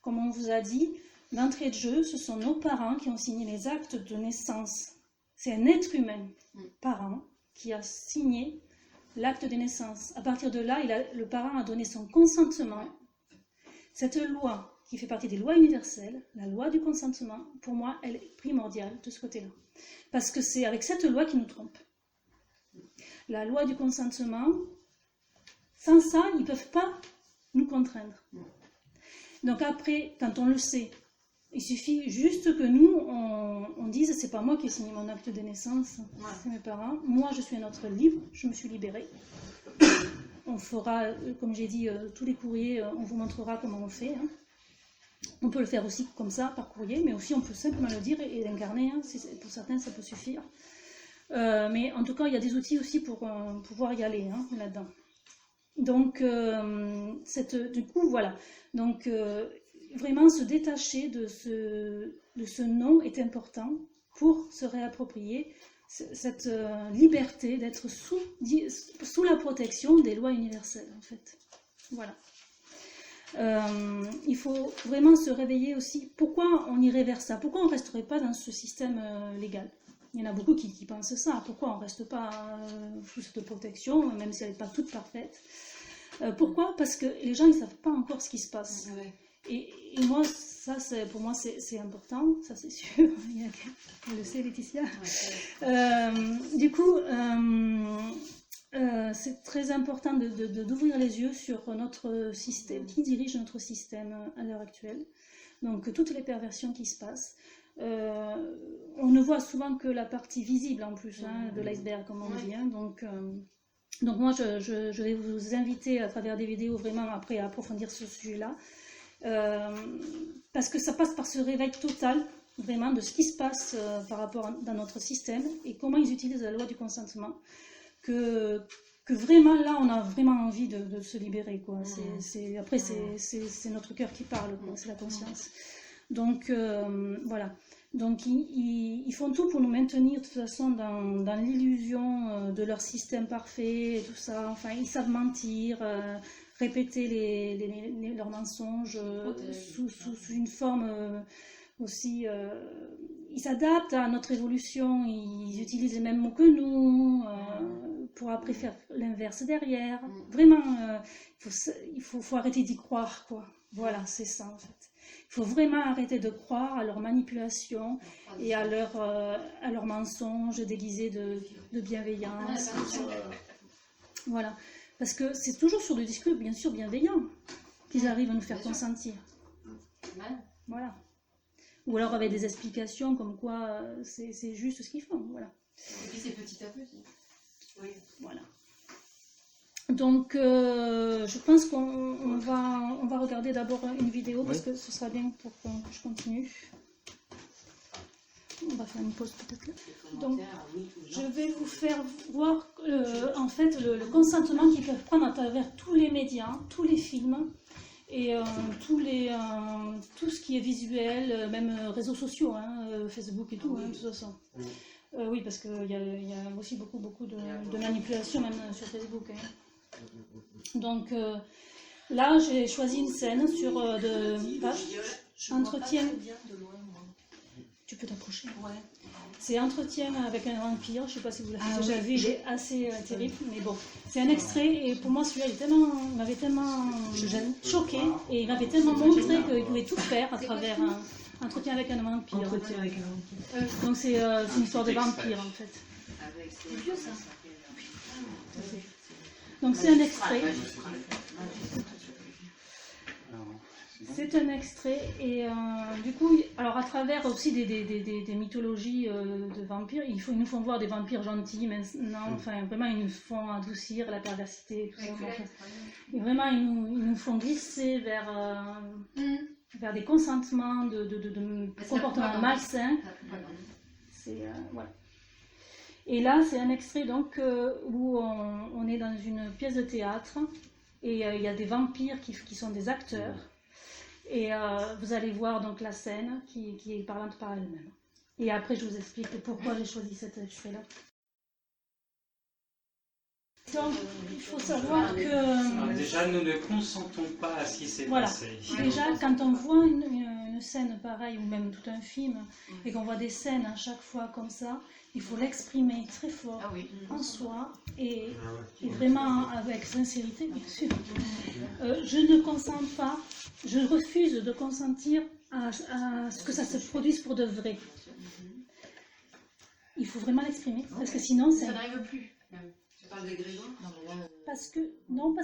Comme on vous a dit, d'entrée de jeu, ce sont nos parents qui ont signé les actes de naissance. C'est un être humain, parent, qui a signé l'acte de naissance. À partir de là, le parent a donné son consentement. Cette loi, qui fait partie des lois universelles, la loi du consentement, pour moi, elle est primordiale de ce côté-là. Parce que c'est avec cette loi qui nous trompe. La loi du consentement, sans ça, ils ne peuvent pas nous contraindre. Donc après, quand on le sait, il suffit juste que nous, on dise, c'est pas moi qui ai signé mon acte de naissance, c'est mes parents. Moi, je suis un être libre, je me suis libérée. On fera, comme j'ai dit, tous les courriers, on vous montrera comment on fait. Hein. On peut le faire aussi comme ça, par courrier, mais aussi on peut simplement le dire et l'incarner. Hein. Pour certains, ça peut suffire. Mais en tout cas, il y a des outils aussi pour pouvoir y aller là-dedans. Donc, du coup, voilà. Donc, vraiment se détacher de ce nom est important pour se réapproprier cette liberté d'être sous la protection des lois universelles, en fait. Voilà. Il faut vraiment se réveiller aussi. Pourquoi on irait vers ça? Pourquoi on ne resterait pas dans ce système légal? Il y en a beaucoup qui pensent ça. Pourquoi on ne reste pas sous cette protection, même si elle n'est pas toute parfaite? Pourquoi? Parce que les gens, ils ne savent pas encore ce qui se passe. Et moi, ça, pour moi, c'est important, ça c'est sûr. On le sait, Laetitia. Du coup, c'est très important d'ouvrir les yeux sur notre système, qui dirige notre système à l'heure actuelle. Donc, toutes les perversions qui se passent. On ne voit souvent que la partie visible en plus de l'iceberg, comme on dit. Hein. Donc moi, je vais vous inviter à travers des vidéos vraiment après à approfondir ce sujet-là. Parce que ça passe par ce réveil total, vraiment, de ce qui se passe par rapport dans notre système et comment ils utilisent la loi du consentement. Que vraiment, là, on a vraiment envie de se libérer. Quoi. Après, c'est notre cœur qui parle, quoi. C'est la conscience. Donc, voilà. Donc, ils font tout pour nous maintenir, de toute façon, dans l'illusion de leur système parfait et tout ça. Enfin, ils savent mentir, répéter leurs mensonges sous une forme aussi... ils s'adaptent à notre évolution, ils utilisent les mêmes mots que nous, pour après faire l'inverse derrière. Vraiment, il faut arrêter d'y croire, quoi. Voilà, c'est ça en fait. Il faut vraiment arrêter de croire à leur manipulation et à leurs mensonges déguisés de bienveillance. Voilà. Parce que c'est toujours sur le discours, bien sûr, bienveillant qu'ils arrivent à nous faire consentir. Voilà. Ou alors avec des explications comme quoi c'est juste ce qu'ils font. Voilà. Et puis c'est petit à petit. Oui. Voilà. Donc, je pense qu'on va regarder d'abord une vidéo parce que ce sera bien pour que je continue. On va faire une pause peut-être là. Donc, je vais vous faire voir en fait le consentement qu'ils peuvent prendre à travers tous les médias, tous les films et tout ce qui est visuel, même réseaux sociaux, hein, Facebook et tout, hein, de toute façon. Oui, parce qu'il y a aussi beaucoup de manipulation même sur Facebook. Hein. Donc là, j'ai choisi une scène sur entretien. Tu peux t'approcher. Ouais. C'est entretien avec un vampire. Je ne sais pas si vous l'avez déjà vu. Il est assez terrible, mais bon, c'est un extrait et pour moi celui-là, il m'avait tellement choqué et il m'avait tellement montré qu'il pouvait tout faire à travers un entretien avec un vampire. Entretien avec un vampire. Donc c'est une histoire de vampire en fait. C'est vieux ça. Donc c'est un extrait. C'est un extrait et du coup, alors à travers aussi des mythologies de vampires, ils nous font voir des vampires gentils maintenant, enfin vraiment ils nous font adoucir la perversité, tout ça. Et vraiment ils nous font glisser vers des consentements de comportements malsains. Voilà. Et là, c'est un extrait donc où on est dans une pièce de théâtre et il y a des vampires qui sont des acteurs. Et vous allez voir donc la scène qui est parlante par elle-même. Et après, je vous explique pourquoi j'ai choisi cet extrait-là. Donc, il faut savoir que... Déjà, nous ne consentons pas à ce qui s'est passé. Déjà, quand on voit une scène pareille, ou même tout un film, et qu'on voit des scènes à chaque fois comme ça, il faut l'exprimer très fort en soi, et vraiment avec sincérité, bien sûr. Je ne consens pas, je refuse de consentir à ce que ça se produise pour de vrai. Il faut vraiment l'exprimer, parce que sinon... Ça n'arrive plus, même. Tu parles des Grégoires ? Parce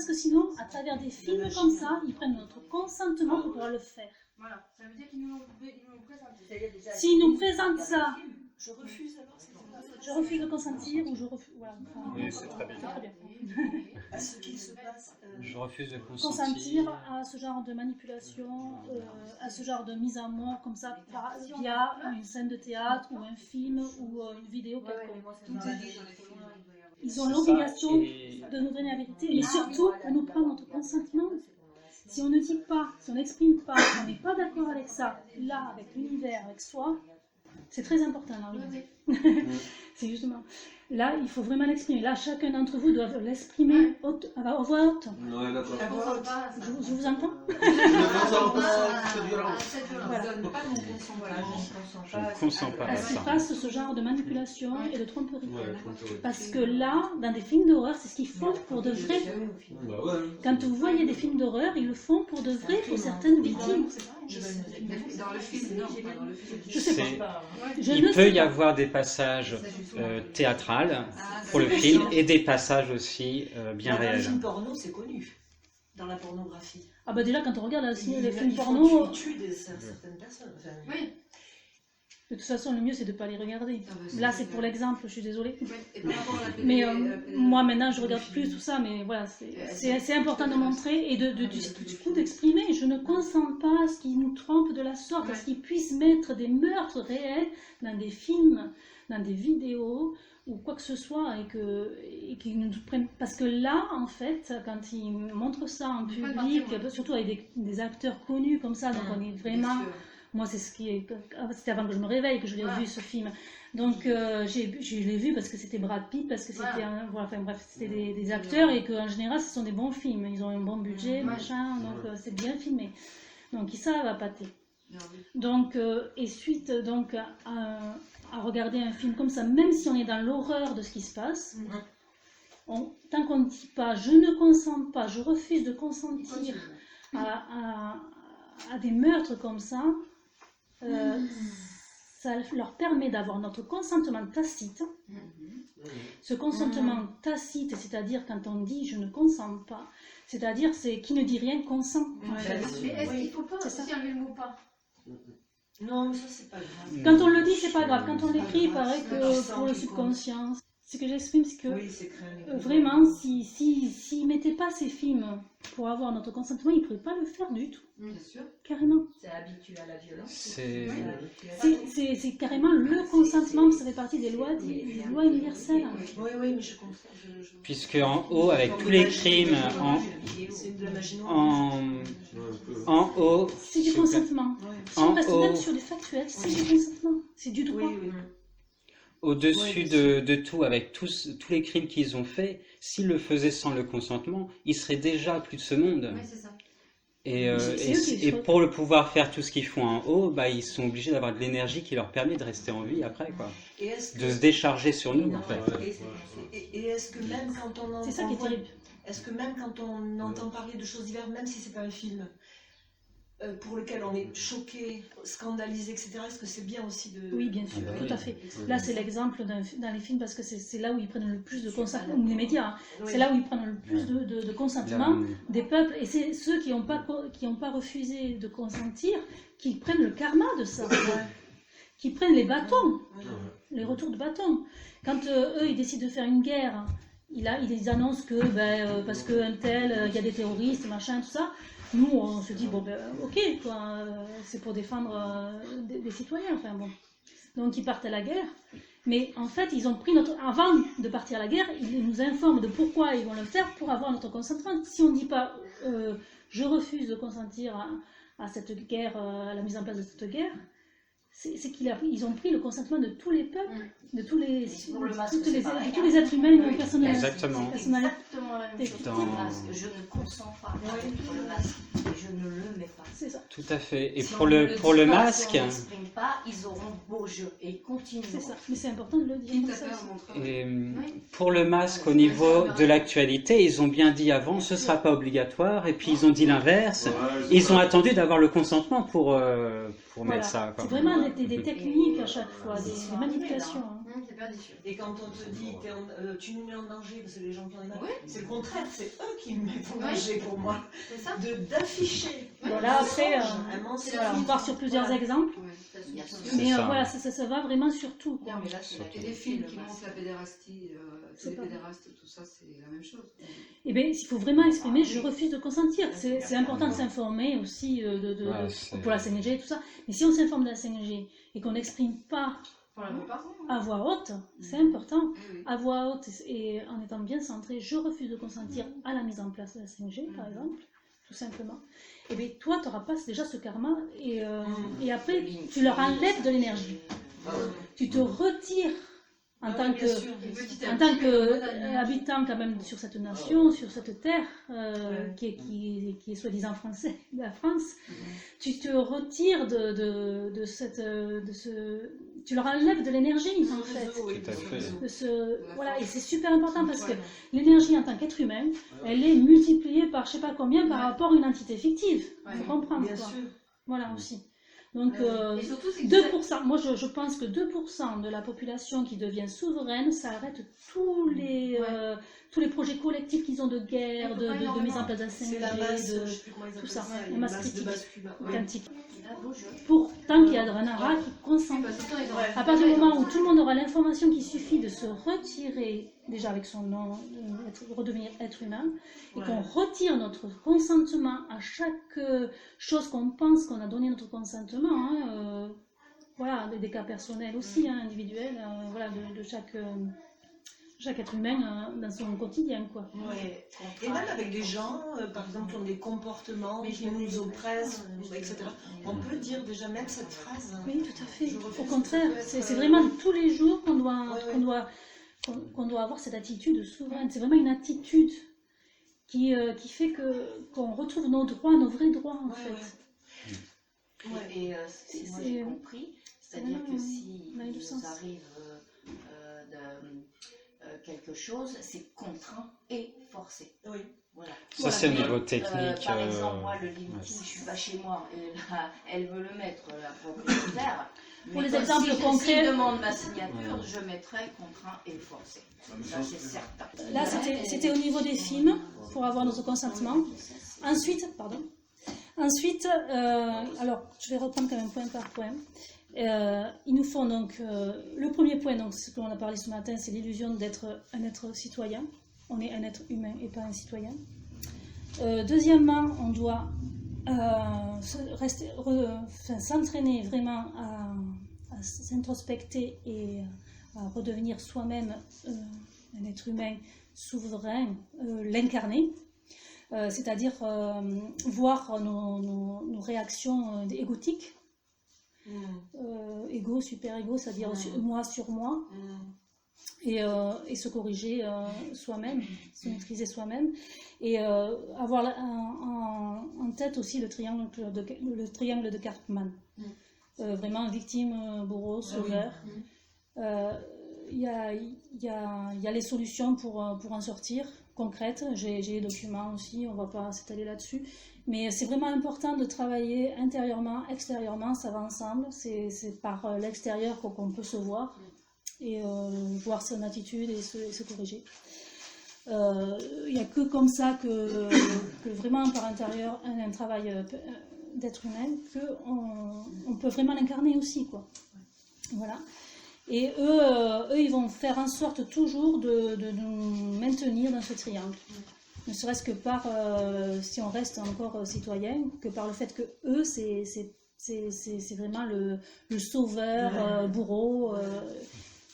que sinon, à travers des films comme ça, ils prennent notre consentement pour pouvoir le faire. Voilà, ça veut dire qu'ils nous présentent. S'ils nous présentent ça, je refuse alors. Je refuse de consentir ou je refuse. Voilà. Oui, c'est très bien. À ce qu'il se passe. Je refuse de consentir à ce genre de manipulation, à ce genre de mise à mort comme ça via une scène de théâtre ou un film ou une vidéo quelconque. Ils ont l'obligation de nous donner la vérité, mais surtout de nous prendre notre consentement. Si on ne dit pas, si on n'exprime pas, si on n'est pas d'accord avec ça, là, avec l'univers, avec soi, c'est très important dans la vie. C'est justement. Là, il faut vraiment l'exprimer. Là, chacun d'entre vous doit l'exprimer à voix haute. Ouais, d'accord. Je vous entends. Je ne consens pas à Parce qu'il ça. fasse ce genre de manipulation et de tromperie. Parce que là, dans des films d'horreur, c'est ce qu'ils font pour de vrai. Quand vous voyez des films d'horreur, ils le font pour de vrai pour certaines victimes. Dans le film, non, pas dans le film. Je sais pas. Il peut y avoir des passages théâtrales pour le film et des passages aussi bien Dans le réels. film porno, c'est connu. Dans la pornographie. Ah bah déjà, quand on regarde les films Il porno... tue certaines personnes. Enfin, Oui. De toute façon, le mieux, c'est de ne pas les regarder. Là, c'est pour l'exemple, je suis désolée. Et par rapport à la Mais moi, maintenant, je regarde plus tout ça, mais voilà, c'est important de montrer et du coup d'exprimer. Je ne consens pas à ce qu'ils nous trompent de la sorte, à ce qu'ils puissent mettre des meurtres réels dans des films, dans des vidéos ou quoi que ce soit et qu'ils nous prennent. Parce que là, en fait, quand ils montrent ça en public, surtout avec des acteurs connus comme ça, donc on est vraiment... Moi, c'est ce qui est... C'était avant que je me réveille que je l'ai vu, ce film. Donc, je l'ai vu parce que c'était Brad Pitt, parce que c'était c'était des acteurs et qu'en général, ce sont des bons films. Ils ont un bon budget, machin, donc c'est bien filmé. Donc, ils savent appâter. Donc, et suite donc, à regarder un film comme ça, même si on est dans l'horreur de ce qui se passe, tant qu'on ne dit pas « je ne consens pas, je refuse de consentir à des meurtres comme ça », ça leur permet d'avoir notre consentement tacite. Ce consentement tacite, c'est-à-dire quand on dit « je ne consens pas », c'est-à-dire c'est qui ne dit rien consent. Mais est-ce qu'il ne faut pas aussi enlever le mot « pas » ? Non, mais ça c'est pas grave. Quand on le dit, c'est pas grave. Quand on l'écrit, il paraît que pour le subconscient. Ce que j'exprime, c'est que vraiment, s'ils ne mettaient pas ces films pour avoir notre consentement, ils ne pourraient pas le faire du tout. Bien sûr. Carrément. C'est habitué à la violence. C'est carrément le consentement, ça fait partie des lois universelles. Oui, mais je comprends. Puisque en haut, avec tous les crimes, en haut... C'est du consentement. Si on reste même sur du factuel, c'est du consentement. C'est du droit. Au-dessus de tout, avec tous les crimes qu'ils ont faits, s'ils le faisaient sans le consentement, ils seraient déjà plus de ce monde. Oui, c'est ça. Et pour le pouvoir faire tout ce qu'ils font en haut, ils sont obligés d'avoir de l'énergie qui leur permet de rester en vie après, quoi. De se décharger sur nous, en fait. Et est-ce que même quand on entend... C'est ça qui est terrible. Est-ce que même quand on entend parler de choses diverses, même si c'est pas un film, pour lequel on est choqué, scandalisé, etc., est-ce que c'est bien aussi de... Oui, bien sûr, tout à fait. Là, c'est l'exemple dans les films, parce que c'est là où ils prennent le plus de consentement, ou les médias, c'est là où ils prennent le plus de consentement des peuples, et c'est ceux qui n'ont pas refusé de consentir, qui prennent le karma de ça, qui prennent les bâtons, les retours de bâtons. Quand eux, ils décident de faire une guerre, ils annoncent que, parce qu'un tel, il y a des terroristes, machin, tout ça. Nous, on se dit, ok, quoi, c'est pour défendre des citoyens, enfin bon. Donc, ils partent à la guerre. Mais en fait, ils ont pris avant de partir à la guerre, ils nous informent de pourquoi ils vont le faire pour avoir notre consentement. Si on ne dit pas, je refuse de consentir à cette guerre, à la mise en place de cette guerre, c'est qu'ils ont pris le consentement de tous les peuples, de tous les êtres humains et personnels. Exactement. Exactement la même chose. Pour le masque, je ne consens pas pour le masque et je ne le mets pas. C'est ça. Tout à fait. Et si pour le masque... Si on n'exprime pas, ils auront beau jeu et ils continuent. C'est ça. Mais c'est important de le dire. Et pour le masque, au niveau de l'actualité, ils ont bien dit avant, ce ne sera pas obligatoire. Et puis ils ont dit l'inverse. Ils ont attendu d'avoir le consentement pour mettre ça. C'est vraiment des techniques à chaque fois, des manipulations. C'est pas difficile. Et quand on te dit tu nous mets en danger parce que les gens qui en ont marre, c'est le contraire, c'est eux qui me mettent en danger pour moi. C'est ça. D'afficher. Voilà, après, on part sur plusieurs exemples. Mais voilà, ça va vraiment sur tout. Quoi. Non, mais là, c'est des films qui montrent la pédérastie, les pédérastes, tout ça, c'est la même chose. Eh bien, il faut vraiment exprimer, je refuse de consentir. C'est important de s'informer aussi pour la 5G et tout ça. Mais si on s'informe de la 5G et qu'on n'exprime pas à voix haute, c'est important. À voix haute et en étant bien centré, je refuse de consentir à la mise en place de la 5G, par exemple, tout simplement. Et bien, toi, tu n'auras pas déjà ce karma et après, tu leur enlèves de l'énergie. Tu te retires en tant qu'habitant quand même sur cette nation, sur cette terre qui est soi-disant français, de la France, tu te retires de ce... Tu leur enlèves de l'énergie en fait. Voilà, et c'est super important parce que l'énergie en tant qu'être humain, elle est multipliée par je sais pas combien par rapport à une entité fictive. Il faut comprendre quoi. Voilà aussi. Donc 2%, moi je pense que 2% de la population qui devient souveraine, ça arrête tous les projets collectifs qu'ils ont de guerre, de mise en place d'un 5G, tout ça, la masse critique, quantique. Tant qu'il y a de Ranara qui consent. À partir du moment où tout le monde aura l'information qu'il suffit de se retirer, déjà avec son nom, redevenir être humain, et qu'on retire notre consentement à chaque chose qu'on pense qu'on a donné notre consentement, voilà, des cas personnels aussi, individuels, voilà, de chaque être humain dans son quotidien, quoi. Ouais. Et même avec des gens, par exemple, qui ont des comportements qui nous oppressent, etc. On peut dire déjà même cette phrase. Oui, tout à fait. Au contraire, c'est vraiment tous les jours qu'on doit avoir cette attitude souveraine. C'est vraiment une attitude qui fait qu'on retrouve nos droits, nos vrais droits, en fait. Et si moi j'ai compris, c'est-à-dire que si il nous arrive quelque chose, c'est contraint et forcé. Oui. Voilà. Ça, c'est au niveau technique. Par exemple, moi, le limiting, je suis pas chez moi, et là, elle veut le mettre, la propriétaire. Pour les exemples concrets, si je demande ma signature, je mettrai contraint et forcé. Ça, c'est certain. Là, c'était au niveau des films, pour avoir notre consentement. Ensuite, alors, je vais reprendre quand même point par point. Ils nous font donc, le premier point, donc, ce qu'on a parlé ce matin, c'est l'illusion d'être un être citoyen. On est un être humain et pas un citoyen. Deuxièmement, on doit s'entraîner vraiment à s'introspecter et à redevenir soi-même un être humain souverain, l'incarner. C'est-à-dire voir nos réactions égotiques, égo, super-égo, c'est-à-dire moi sur moi, et se corriger soi-même, se maîtriser soi-même, et avoir en tête aussi le triangle de Karpman. Vraiment victime, bourreau, sauveur. Il y a les solutions pour en sortir, concrètes. J'ai les documents aussi, on ne va pas s'étaler là-dessus. Mais c'est vraiment important de travailler intérieurement, extérieurement, ça va ensemble. C'est par l'extérieur qu'on peut se voir et voir son attitude et se corriger. Il n'y a que comme ça que vraiment par intérieur, un travail d'être humain, qu'on peut vraiment l'incarner aussi, quoi. Voilà. Et eux, ils vont faire en sorte toujours de nous maintenir dans ce triangle. Ne serait-ce que par, si on reste encore citoyen, que par le fait que eux, c'est vraiment le sauveur, bourreau,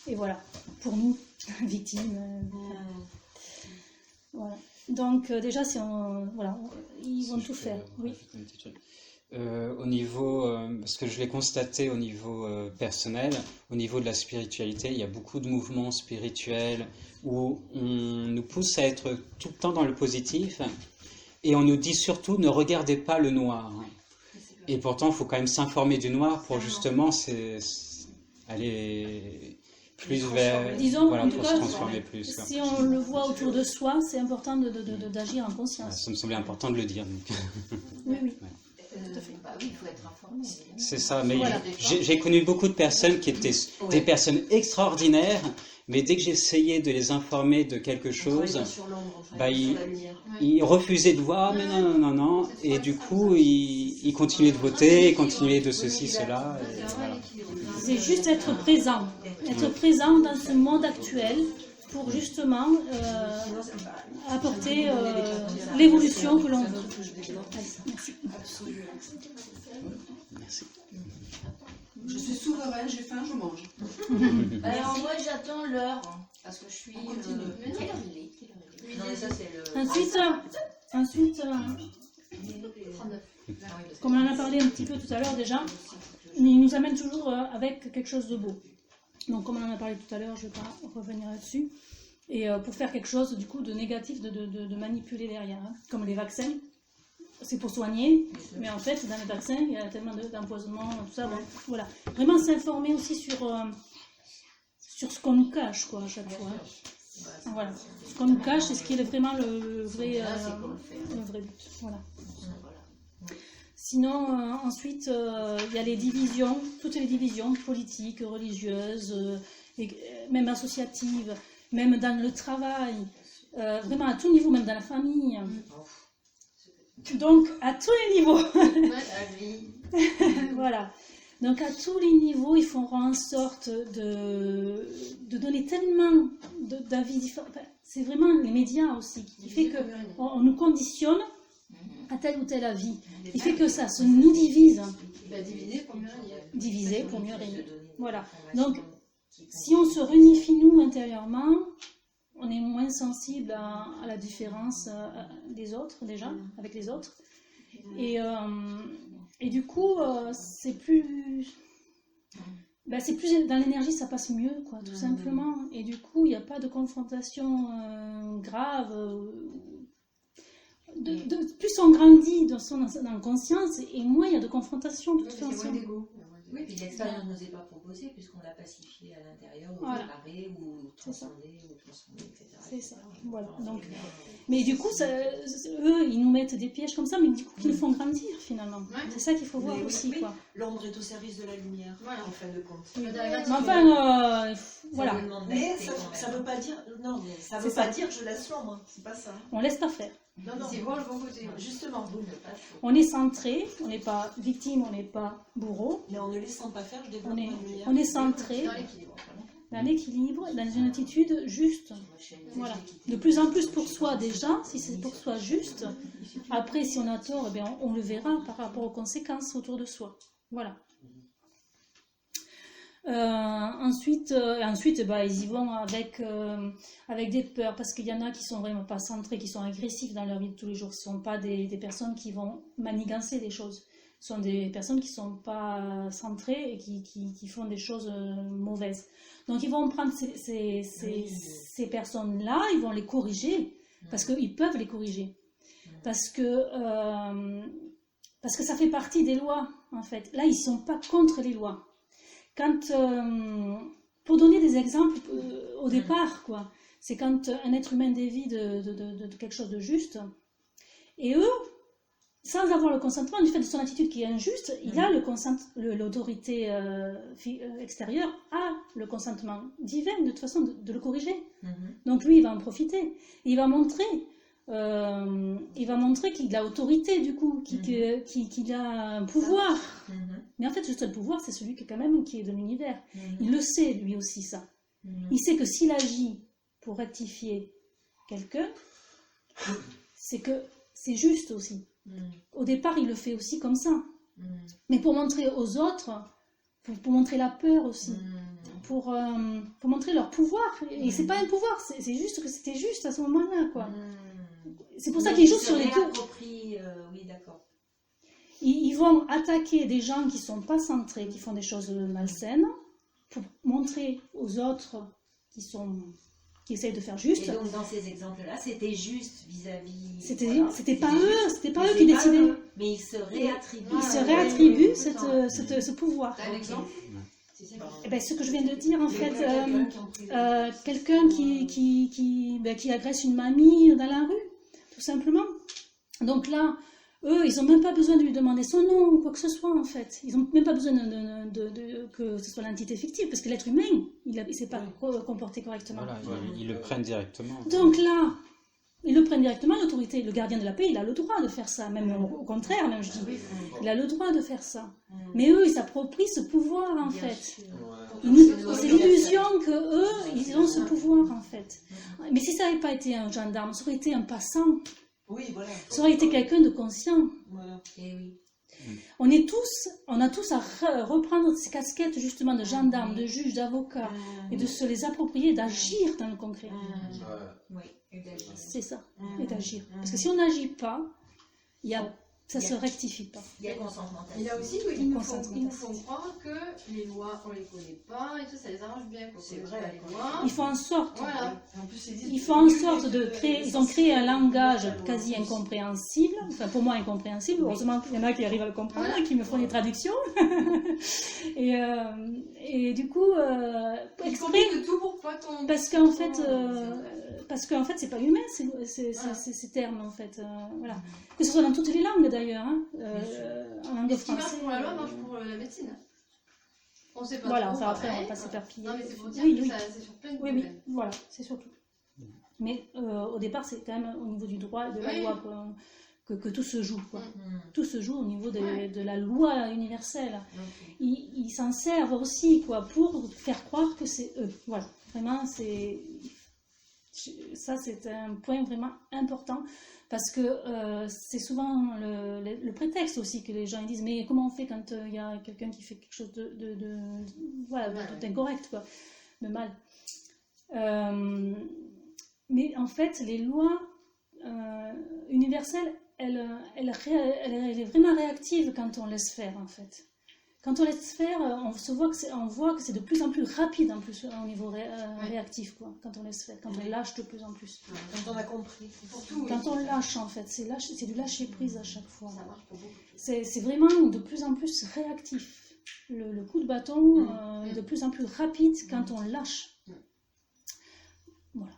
et voilà, pour nous, victimes. Voilà. Donc déjà, si ils vont tout faire. Oui. Au niveau, parce que je l'ai constaté au niveau personnel, au niveau de la spiritualité, il y a beaucoup de mouvements spirituels où on nous pousse à être tout le temps dans le positif et on nous dit surtout ne regardez pas le noir. Et pourtant, il faut quand même s'informer du noir pour justement aller plus vers, disons, en tout pour cas, se transformer plus. Si on le voit autour de soi, c'est important d'agir en conscience. Ça me semblait important de le dire. Donc. Oui. Ouais. Oui, il faut être informé. C'est ça, mais j'ai connu beaucoup de personnes qui étaient des personnes extraordinaires, mais dès que j'essayais de les informer de quelque chose, ils refusaient de voir, mais non, et du coup, ils continuaient de voter, ils continuaient de ceci, cela. Voilà. C'est juste être présent dans ce monde actuel pour justement apporter l'évolution que l'on veut. Merci. Je suis souveraine, j'ai faim, je mange. Alors moi j'attends l'heure, parce que je suis... Ensuite, comme on en a parlé un petit peu tout à l'heure déjà, il nous amène toujours avec quelque chose de beau. Donc comme on en a parlé tout à l'heure, je ne vais pas revenir là-dessus. Et pour faire quelque chose du coup de négatif, de manipuler derrière, hein. Comme les vaccins, c'est pour soigner, mais en fait dans les vaccins il y a tellement d'empoisonnement, tout ça, bon, voilà. Vraiment s'informer aussi sur ce qu'on nous cache, quoi, à chaque fois. Hein. Voilà. Ce qu'on nous cache, c'est ce qui est vraiment le vrai but. Voilà. Sinon, ensuite, il y a les divisions, toutes les divisions politiques, religieuses, même associatives, même dans le travail, vraiment à tout niveau, même dans la famille. Donc, à tous les niveaux. Voilà. Donc, à tous les niveaux, ils font en sorte de donner tellement d'avis différents. Enfin, c'est vraiment les médias aussi qui fait qu'on nous conditionne à tel ou tel avis. Il fait que ça nous divise. Diviser pour mieux régner. Voilà. Donc, si on se réunifie nous intérieurement, on est moins sensible à la différence des autres, déjà, avec les autres. Et du coup, c'est plus dans l'énergie, ça passe mieux, quoi, tout simplement. Et du coup, il n'y a pas de confrontation grave. plus on grandit dans son conscience, et moins il y a de confrontation de toute façon. Oui, puis l'expérience ne nous est pas proposée puisqu'on l'a pacifiée à l'intérieur, ou réparée, ou transcendée, etc. C'est ça, voilà. Donc, mais du coup, eux, ils nous mettent des pièges comme ça, mais du coup, ils nous font grandir finalement. C'est ça qu'il faut voir aussi. Quoi. L'ombre est au service de la lumière, en fin de compte. Oui. Mais enfin, voilà. Mais ça ne veut pas dire... Non, mais ça veut pas dire je laisse l'ombre, c'est pas ça. On laisse pas faire. Non, c'est voir le bon côté. Justement, on est centré, on n'est pas victime, on n'est pas bourreau. Mais en ne laissant pas faire, je développe ma lumière. On est centré dans l'équilibre, dans une attitude juste. Voilà. De plus en plus pour soi déjà, si c'est pour soi juste. Après, si on a tort, eh bien, on le verra par rapport aux conséquences autour de soi. Voilà. Ensuite, ils y vont avec des peurs, parce qu'il y en a qui sont vraiment pas centrés, qui sont agressifs dans leur vie de tous les jours. Ce ne sont pas des personnes qui vont manigancer les choses. Ce sont des personnes qui ne sont pas centrées et qui font des choses mauvaises. Donc ils vont prendre ces personnes-là, ils vont les corriger, parce qu'ils peuvent les corriger. Parce que ça fait partie des lois, en fait. Là, ils ne sont pas contre les lois. Pour donner des exemples au départ, quoi, c'est quand un être humain dévie de quelque chose de juste, et eux, sans avoir le consentement, du fait de son attitude qui est injuste, il a l'autorité extérieure a le consentement divin de toute façon de le corriger. Donc lui, il va en profiter. Il va montrer qu'il a autorité du coup, qu'il a un pouvoir. Mais en fait, le seul pouvoir, c'est celui qui est de l'univers. Il le sait, lui aussi, ça. Il sait que s'il agit pour rectifier quelqu'un, c'est que c'est juste aussi. Au départ, il le fait aussi comme ça. Mais pour montrer aux autres, pour montrer la peur aussi, pour montrer leur pouvoir. Et c'est pas un pouvoir, c'est juste que c'était juste à ce moment-là, quoi. C'est pour ça qu'ils jouent sur les deux. Oui, d'accord. Ils vont attaquer des gens qui sont pas centrés, qui font des choses malsaines, pour montrer aux autres qui essayent de faire juste. Et donc dans ces exemples-là, c'était juste vis-à-vis. C'était pas eux qui décidaient. Mais ils se réattribuent. Ils se réattribuent ce pouvoir. T'as un exemple ? Eh ben, ce que je viens de dire, en fait, quelqu'un qui agresse une mamie dans la rue, tout simplement. Donc là, eux, ils n'ont même pas besoin de lui demander son nom ou quoi que ce soit, en fait. Ils n'ont même pas besoin que ce soit l'entité fictive, parce que l'être humain, il ne s'est pas comporté correctement. Voilà, ils le prennent directement. Donc là, ils le prennent directement, l'autorité, le gardien de la paix, il a le droit de faire ça. Même au contraire, même je dis, il a le droit de faire ça. Mais eux, ils s'approprient ce pouvoir, en fait. C'est l'illusion qu'eux, ils ont ce pouvoir, en fait. Mais si ça n'avait pas été un gendarme, ça aurait été un passant. Oui, voilà. Ça aurait été quelqu'un de conscient. Voilà. Et oui. On a tous à reprendre ces casquettes justement de gendarme, de juge, d'avocat, et de se les approprier, d'agir dans le concret. Oui, et d'agir. C'est ça, et d'agir. Parce que si on n'agit pas, ça ne se rectifie pas. Il y a consentement. Il y a aussi qu'ils nous font croire que les lois, on ne les connaît pas, et tout, ça les arrange bien. C'est vrai, les lois. Ils font en sorte. Voilà. Ils font en sorte de créer. Ils ont créé un langage quasi incompréhensible. Enfin, pour moi, incompréhensible. Heureusement qu'il y en a qui arrivent à le comprendre, qui me font des traductions. et du coup, exprès. De tout pour pas tomber. Parce qu'en fait, c'est pas humain ces termes, en fait. Voilà. Que ce soit dans toutes les langues, d'ailleurs. En langue française. Ce qui marche pour la loi marche pour la médecine. On sait pas voilà, trop, ça après, on va pas s'éparpiller. Non, mais c'est pour dire que c'est sur plein de domaines. Oui, voilà, c'est surtout. Mais au départ, c'est quand même au niveau du droit et de la loi que tout se joue. Quoi. Tout se joue au niveau de la loi universelle. Ils s'en servent aussi pour faire croire que c'est eux. Voilà, vraiment, ça, c'est un point vraiment important. Parce que c'est souvent le prétexte aussi que les gens ils disent mais comment on fait quand il y a quelqu'un qui fait quelque chose d'incorrect, quoi, de mal. Mais en fait, les lois universelles, elle est vraiment réactive quand on laisse faire, en fait. Quand on laisse faire, on voit que c'est de plus en plus rapide en plus au niveau réactif, quoi, quand on laisse faire, quand on lâche de plus en plus. Quand on a compris. Quand on lâche, en fait, c'est du lâcher prise à chaque fois. C'est vraiment de plus en plus réactif. Le coup de bâton est de plus en plus rapide quand on lâche. Voilà,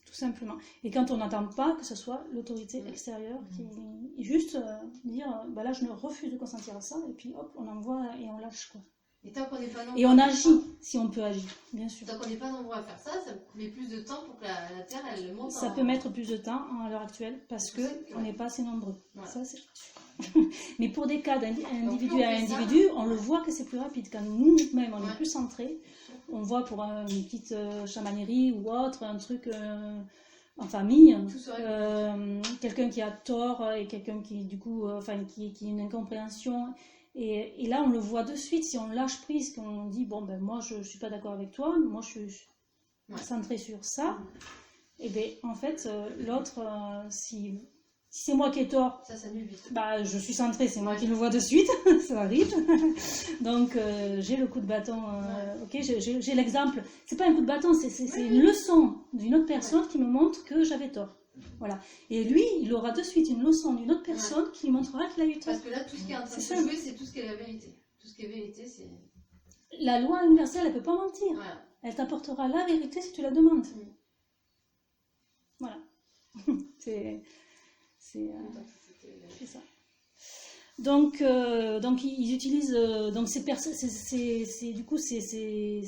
tout simplement. Et quand on n'attend pas que ce soit l'autorité extérieure qui juste dire bah là je me refuse de consentir à ça, et puis hop, on envoie et on lâche, quoi. Et tant qu'on n'est pas et on agit si on peut agir, bien sûr. Tant qu'on n'est pas nombreux à faire ça, ça met plus de temps pour que la Terre elle monte. Ça peut mettre plus de temps à l'heure actuelle parce qu'on n'est pas assez nombreux. Voilà. Ça c'est sûr. Mais pour des cas d'individu à individu, on le voit que c'est plus rapide. Quand nous-mêmes on est plus centrés, on voit pour une petite chamanerie ou autre, un truc en famille, quelqu'un qui a tort et quelqu'un qui du coup, qui a une incompréhension. Et là, on le voit de suite, si on lâche prise, qu'on dit, bon, ben moi, je ne suis pas d'accord avec toi, moi, je suis centré sur ça, et bien, en fait, l'autre, si c'est moi qui ai tort, ça s'annule vite. Bah, je suis centré, c'est moi qui le vois de suite, ça arrive. Donc, j'ai le coup de bâton, ok, j'ai l'exemple. C'est pas un coup de bâton, c'est une leçon d'une autre personne qui me montre que j'avais tort. Voilà. Et lui, il aura de suite une leçon d'une autre personne qui lui montrera qu'il a eu tort. Parce que là, tout ce qui est en train de se jouer, c'est tout ce qui est la vérité. Tout ce qui est vérité, c'est... La loi universelle, elle ne peut pas mentir. Voilà. Elle t'apportera la vérité si tu la demandes. Voilà. C'est ça. Donc ils utilisent donc du coup ces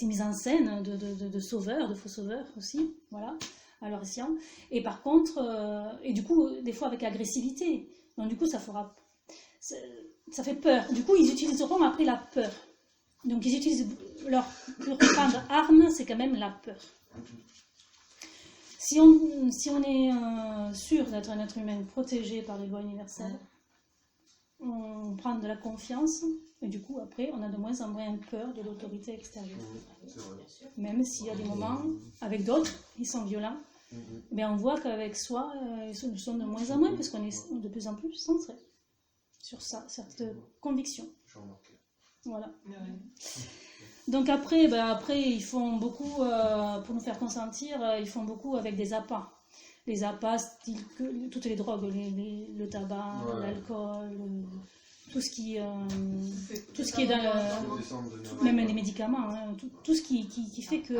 mises en scène de sauveurs, de faux sauveurs aussi, voilà, à leur escient. Et par contre, et du coup des fois avec agressivité. Donc du coup ça fait peur. Du coup ils utiliseront après la peur. Donc ils utilisent leur plus grande arme, c'est quand même la peur. Si on est sûr d'être un être humain protégé par les lois universelles, on prend de la confiance et du coup après on a de moins en moins peur de l'autorité extérieure. Même s'il y a des moments avec d'autres, ils sont violents, mais on voit qu'avec soi, ils sont de moins en moins parce qu'on est de plus en plus centré sur ça, cette conviction. Voilà. Donc après, ils font beaucoup, pour nous faire consentir, ils font beaucoup avec des appâts. Les appâts, style que toutes les drogues, le tabac, l'alcool, tout ce qui est dans le... Même les médicaments, hein, tout ce qui fait que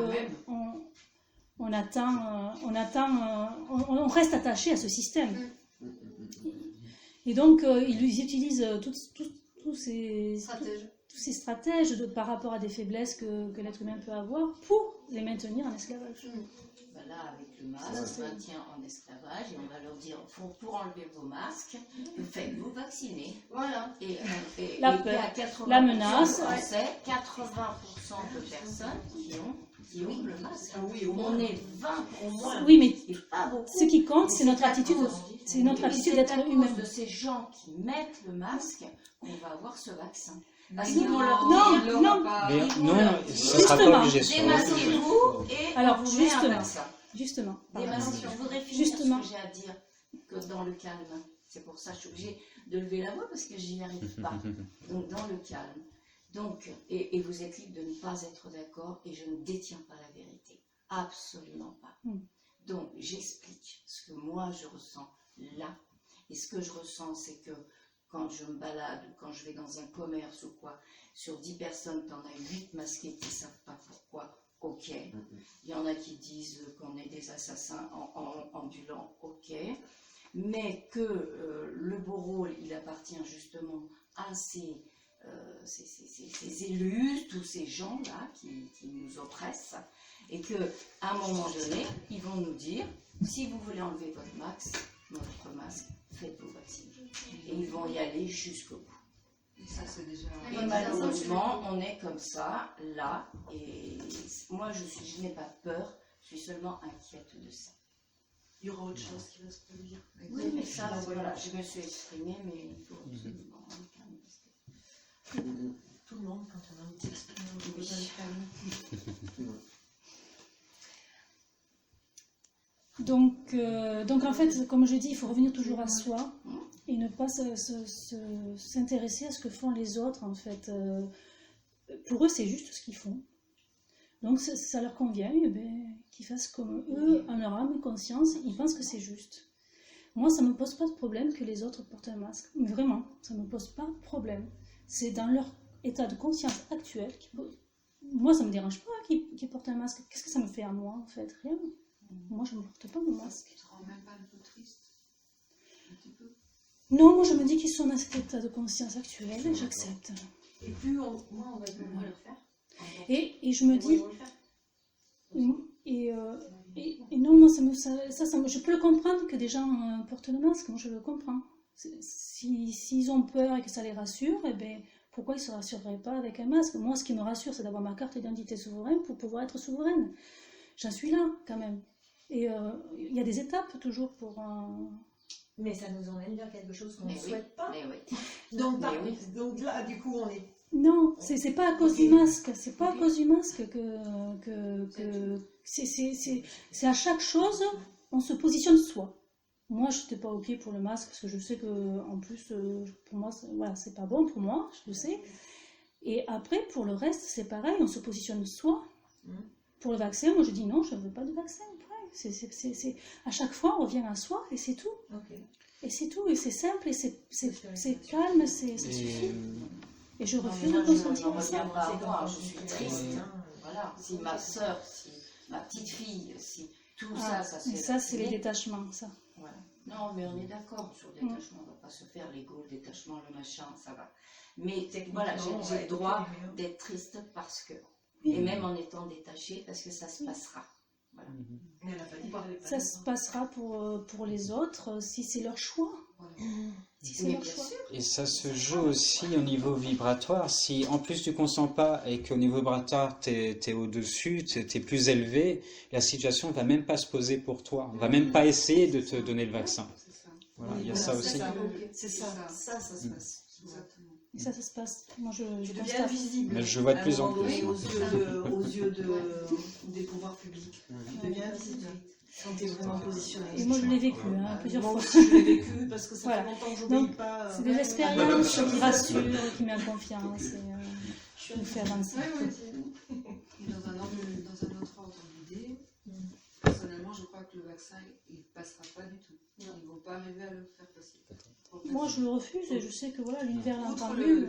on reste attaché à ce système. Et donc, ils utilisent tous ces stratèges par rapport à des faiblesses que l'être humain peut avoir pour les maintenir en esclavage. Là, avec le masque, on maintient en esclavage et on va leur dire pour enlever vos masques, faites-vous vacciner. Voilà. Et la peur, la menace. On sait 80% de personnes qui ont le masque. On est 20 au moins. Oui, mais pas beaucoup. Ce qui compte, c'est notre attitude. C'est notre attitude d'être humain. C'est de ces gens qui mettent le masque qu'on va avoir ce vaccin. Parce qu'ils vont leur dire non, ce ne sera pas obligé. Démasquez-vous et alors on vous met un vaccin. Justement. Je voudrais finir ce que j'ai à dire que dans le calme. C'est pour ça que je suis obligée de lever la voix parce que je n'y arrive pas. Donc dans le calme. Donc, et vous êtes libre de ne pas être d'accord et je ne détiens pas la vérité. Absolument pas. Donc j'explique ce que moi je ressens là. Et ce que je ressens, c'est que quand je me balade ou quand je vais dans un commerce ou quoi, sur 10 personnes, tu en as 8 masquées qui ne savent pas pourquoi. Ok. Il y en a qui disent qu'on est des assassins ambulants. Ok. Mais que le beau rôle, il appartient justement à ces élus, tous ces gens-là qui nous oppressent. Et qu'à un moment donné, ils vont nous dire, si vous voulez enlever votre masque, faites-vous vacciner. Et ils vont y aller jusqu'au bout. Ça, c'est déjà... Et malheureusement, on est comme ça, là, et moi, je n'ai pas peur, je suis seulement inquiète de ça. Il y aura autre chose qui va se produire. Oui, mais ça, voilà, je me suis exprimée, mais il faut absolument un calme. Tout le monde, quand on a envie de s'exprimer, on peut pas le calme. Donc en fait, comme je dis, il faut revenir toujours à soi et ne pas s'intéresser à ce que font les autres, en fait. Pour eux, c'est juste ce qu'ils font. Donc, ça leur convient, qu'ils fassent comme eux, en leur âme et conscience, ils pensent que c'est juste. Moi, ça ne me pose pas de problème que les autres portent un masque. Mais vraiment, ça ne me pose pas de problème. C'est dans leur état de conscience actuel. Moi, ça ne me dérange pas qu'ils portent un masque. Qu'est-ce que ça me fait à moi, en fait? Rien. Moi, je ne porte pas mon masque. Tu te rends même pas un peu triste? Un petit peu? Non, moi, je me dis qu'ils sont dans cet état de conscience actuel et j'accepte. Et plus on va pouvoir le faire. Et je me dis... Et non, moi, je peux le comprendre que des gens portent le masque, moi je le comprends. S'ils ont peur et que ça les rassure, pourquoi ils ne se rassureraient pas avec un masque? Moi, ce qui me rassure, c'est d'avoir ma carte d'identité souveraine pour pouvoir être souveraine. J'en suis là, quand même. Et il y a des étapes toujours pour... Mais ça nous emmène vers quelque chose qu'on ne souhaite pas. Mais oui. Donc là, du coup, on est... Non, c'est pas à cause du masque. C'est pas à cause du masque que c'est à chaque chose, on se positionne soi. Moi, je n'étais pas OK pour le masque parce que je sais que, en plus, pour moi, voilà, c'est pas bon pour moi, je le sais. Et après, pour le reste, c'est pareil, on se positionne soi. Pour le vaccin, moi, je dis non, je ne veux pas de vaccin. À chaque fois, on revient à soi et c'est tout. Okay. Et c'est tout, et c'est simple, et c'est calme, ça suffit. Et je refuse de consentir à ça. Je suis triste. Voilà. Si ma soeur, si ma petite fille, si tout ça se fait. Ça, c'est les détachements, ça. Voilà. Non, mais on est d'accord sur le détachement. On ne va pas se faire l'ego, le détachement, le machin, ça va. Mais voilà, j'ai le droit d'être triste parce que. Et même en étant détachée, parce que ça se passera. Voilà. Ça se passera pour les autres si c'est leur choix. Si c'est leur choix. Et ça se joue aussi au niveau vibratoire. Si en plus tu ne consens pas et qu'au niveau vibratoire tu es au-dessus, tu es plus élevé, la situation ne va même pas se poser pour toi. On ne va même pas essayer de te donner le vaccin. Voilà, il y a ça aussi. C'est ça. Ça se passe. Exactement. Et ça se passe. Moi, je deviens invisible. Mais je vois de plus en plus. Aux yeux des pouvoirs publics. Tu deviens invisible. Quand tu es vraiment positionné. Et moi, je l'ai vécu plusieurs fois. Moi aussi, je l'ai vécu parce que ça fait longtemps que je n'obéis pas. C'est des expériences qui rassurent, qui mettent en confiance et nous fait avancer. Dans un autre ordre d'idée, personnellement, je crois que le vaccin, il ne passera pas du tout. Ils ne vont pas arriver à le faire passer. Moi, je le refuse et je sais que voilà, l'univers l'a entendu.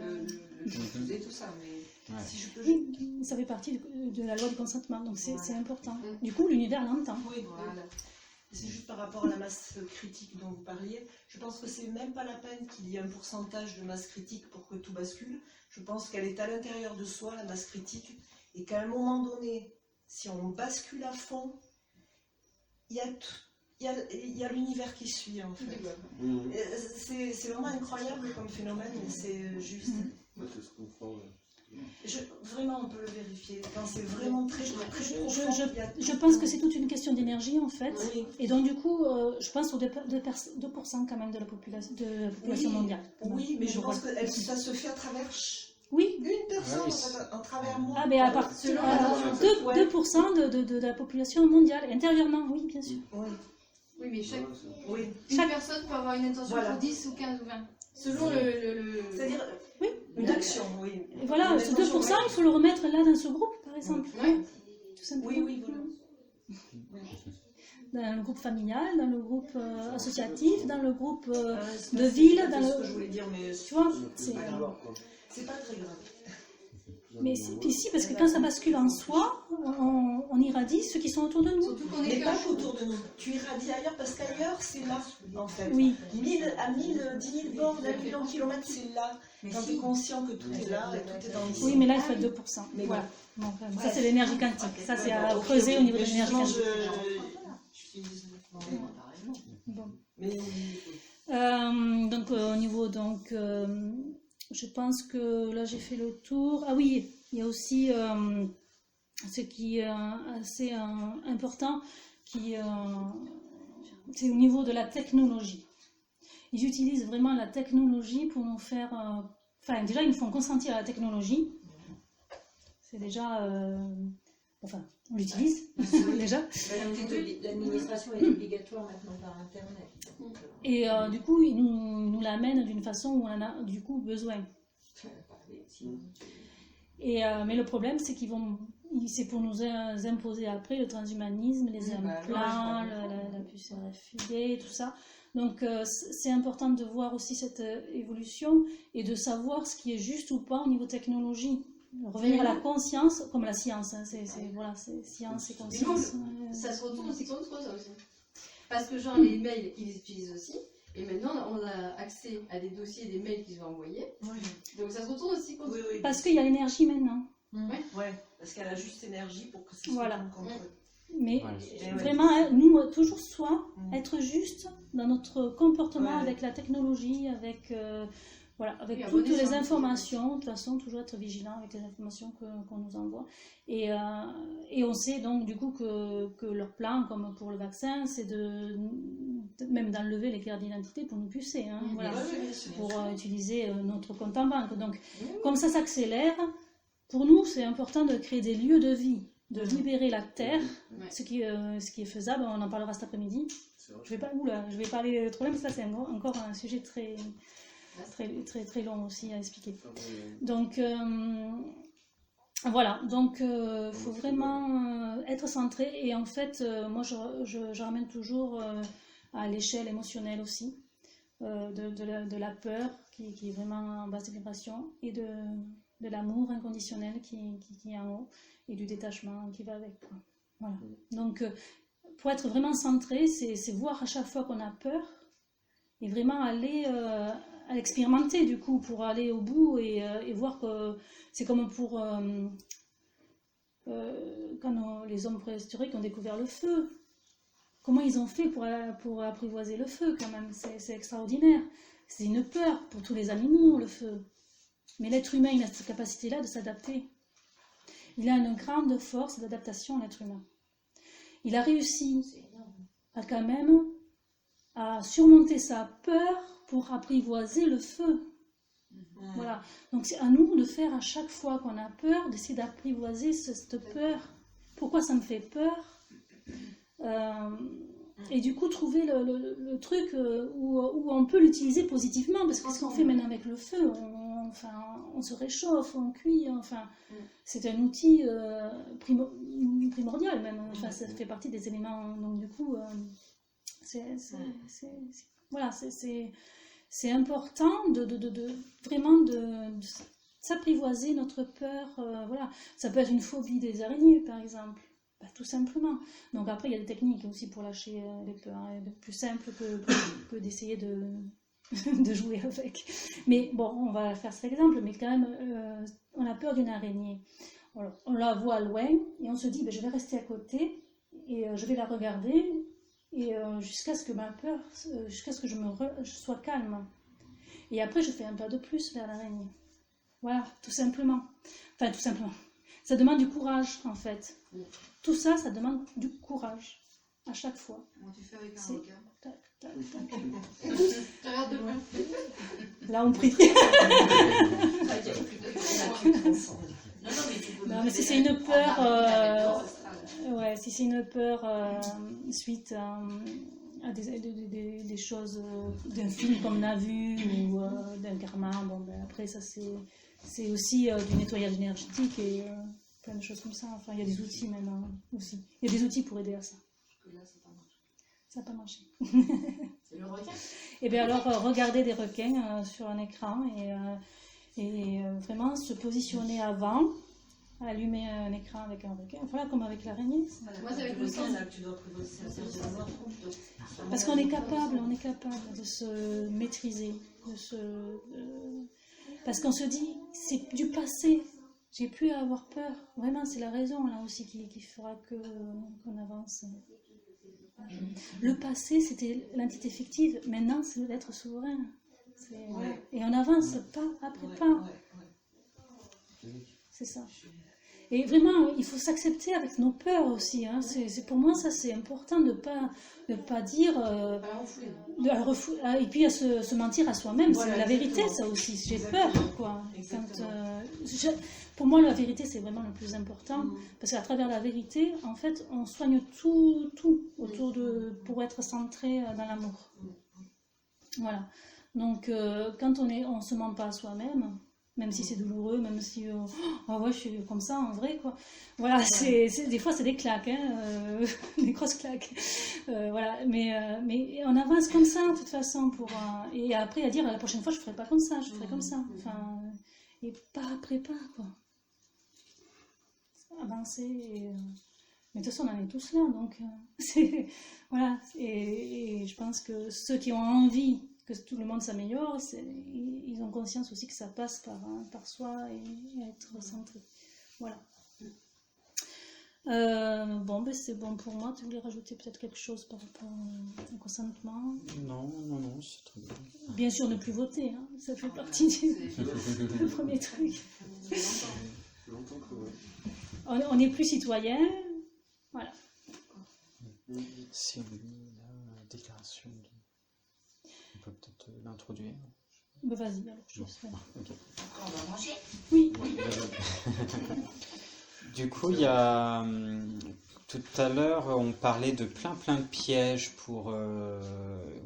Et tout ça, mais si je peux... Ça fait partie de la loi du consentement, donc c'est important. Du coup, l'univers l'entend. Oui, voilà. C'est juste par rapport à la masse critique dont vous parliez. Je pense que c'est même pas la peine qu'il y ait un pourcentage de masse critique pour que tout bascule. Je pense qu'elle est à l'intérieur de soi, la masse critique, et qu'à un moment donné, si on bascule à fond, il y a l'univers qui suit, en fait. C'est vraiment incroyable comme phénomène, mais c'est juste. C'est ce qu'on fera, Vraiment, on peut le vérifier. Quand c'est vraiment très profond. Je pense que c'est toute une question d'énergie, en fait. Oui. Et donc, du coup, je pense aux 2% quand même de la population mondiale. Oui, mais je pense que ça se fait à travers une personne, à travers moi. Ah, mais à partir de 2% de la population mondiale, intérieurement, oui, bien sûr. Oui, mais chaque personne peut avoir une intention pour 10 ou 15 ou 20. Selon C'est-à-dire une action, oui. Et voilà, ce 2%, il faut le remettre là dans ce groupe, par exemple. Oui. Tout simplement. Oui, voilà. Dans le groupe familial, dans le groupe associatif, dans le groupe de ville. Dans ce que je voulais dire, mais tu vois, c'est pas très grave. Mais puis si, parce que quand ça bascule en soi, on irradie ceux qui sont autour de nous. Mais pas autour de nous. Tu irradies ailleurs parce qu'ailleurs, c'est là, en fait. Oui. 10 000 bornes, 1 million de kilomètres, c'est là. Quand tu es conscient que tout est là et tout est dans l'ici. Oui, mais là, il faut être 2%. Mais voilà. Donc, ça, c'est l'énergie quantique. Ça, c'est à creuser au niveau de l'énergie quantique. Bon. Donc, au niveau... je pense que là j'ai fait le tour. Ah oui, il y a aussi ce qui est assez important, c'est au niveau de la technologie. Ils utilisent vraiment la technologie pour nous faire... déjà, ils nous font consentir à la technologie. C'est déjà Enfin, on l'utilise déjà. L'administration est obligatoire maintenant par Internet. Et du coup, il nous l'amène d'une façon où on en a du coup besoin. Mais le problème, c'est c'est pour nous imposer après le transhumanisme, les implants, la puce RFID, tout ça. Donc c'est important de voir aussi cette évolution et de savoir ce qui est juste ou pas au niveau technologie. Revenir à la conscience, comme la science, hein, c'est science et conscience. Ça se retourne aussi contre ça aussi. Parce que genre les mails, ils les utilisent aussi. Et maintenant, on a accès à des dossiers, des mails qu'ils ont envoyés. Oui. Donc ça se retourne aussi contre eux. Parce qu'il y a l'énergie maintenant. Ouais, parce qu'elle a juste énergie pour que ça se retourne contre eux. Mais vraiment, nous, toujours être juste dans notre comportement avec la technologie, avec toutes les informations. De toute façon, toujours être vigilant avec les informations qu'on nous envoie. Et on sait donc du coup que leur plan, comme pour le vaccin, c'est même d'enlever les cartes d'identité pour nous pucer, hein, pour utiliser notre compte en banque. Donc, comme ça s'accélère, pour nous, c'est important de créer des lieux de vie, de libérer la terre, ce qui est faisable. On en parlera cet après-midi. Je vais pas aller trop loin, parce que ça c'est encore un sujet très très long aussi à expliquer. Donc voilà, donc faut vraiment être centré. Et en fait, moi je ramène toujours à l'échelle émotionnelle aussi, de la peur qui est vraiment en basse vibration, et de l'amour inconditionnel qui est en haut, et du détachement qui va avec. Voilà. Donc pour être vraiment centré, c'est voir à chaque fois qu'on a peur, et vraiment aller à expérimenter du coup, pour aller au bout et voir que c'est comme pour quand les hommes préhistoriques ont découvert le feu. Comment ils ont fait pour apprivoiser le feu quand même, c'est extraordinaire. C'est une peur pour tous les animaux, le feu. Mais l'être humain, il a cette capacité-là de s'adapter. Il a une grande force d'adaptation, l'être humain. Il a réussi quand même à surmonter sa peur pour apprivoiser le feu. Voilà. Donc c'est à nous de faire à chaque fois qu'on a peur, d'essayer d'apprivoiser cette peur. Pourquoi ça me fait peur ? Et du coup trouver le truc où on peut l'utiliser positivement, parce que qu'est-ce qu'on fait maintenant avec le feu ? On se réchauffe, on cuit, c'est un outil primordial même, ça fait partie des éléments, donc du coup c'est important de vraiment de s'apprivoiser notre peur. Voilà. Ça peut être une phobie des araignées par exemple, tout simplement. Donc après il y a des techniques aussi pour lâcher les peurs, plus simple que d'essayer de jouer avec. Mais bon, on va faire cet exemple, mais quand même on a peur d'une araignée. Alors, on la voit loin et on se dit je vais rester à côté et je vais la regarder, et jusqu'à ce que ma peur, jusqu'à ce que je sois calme. Et après, je fais un pas de plus vers l'araignée. Voilà, tout simplement. Enfin, tout simplement. Ça demande du courage, en fait. Tout ça, ça demande du courage. À chaque fois. Comment tu fais avec un requin ? Tac, tac, tac. Regarde de loin. Là, on prie. Non, mais si c'est une peur... si c'est une peur suite à des choses d'un film qu'on a vu, ou d'un karma, après ça c'est aussi du nettoyage énergétique et plein de choses comme ça. Enfin, il y a des outils maintenant aussi. Il y a des outils pour aider à ça. Là, ça n'a pas marché. Ça n'a pas marché. C'est le requin. Et bien alors, regardez des requins sur un écran et vraiment se positionner avant, allumer un écran avec un requin, voilà, comme avec l'araignée. Moi, c'est avec le sang. Parce qu'on est capable de se maîtriser, parce qu'on se dit, c'est du passé, j'ai plus à avoir peur. Vraiment, c'est la raison là aussi qui fera qu'on avance. Le passé, c'était l'entité fictive. Maintenant, c'est l'être souverain. Et on avance pas après pas. C'est ça. Et vraiment, il faut s'accepter avec nos peurs aussi. Hein. Pour moi, ça c'est important de pas dire, et puis à se mentir à soi-même. Voilà, c'est la vérité, ça aussi. J'ai peur, quoi. Pour moi, la vérité, c'est vraiment le plus important, parce qu'à travers la vérité, en fait, on soigne tout autour pour être centré dans l'amour. Voilà. Donc, quand on se ment pas à soi-même, même si c'est douloureux, même si ouais, je suis comme ça en vrai, quoi. Voilà, des fois c'est des claques, hein, des grosses claques. Voilà, mais on avance comme ça de toute façon et après à dire la prochaine fois je ferai pas comme ça, je ferai comme ça. Enfin, et pas après pas, quoi. Avancer. Mais de toute façon on en est tous là, donc voilà. Et je pense que ceux qui ont envie que tout le monde s'améliore, ils ont conscience aussi que ça passe par soi et être centré. Voilà. Bon, c'est bon pour moi. Tu voulais rajouter peut-être quelque chose par rapport au consentement? Non, c'est très bien. Bien sûr, ne plus voter, hein. Ça fait partie du premier truc. On n'est plus citoyen. Voilà. Si on lit la déclaration on peut peut-être l'introduire. Ben vas-y, alors je laisse faire. Okay. On va manger. Oui. Du coup, il y a tout à l'heure, on parlait de plein de pièges où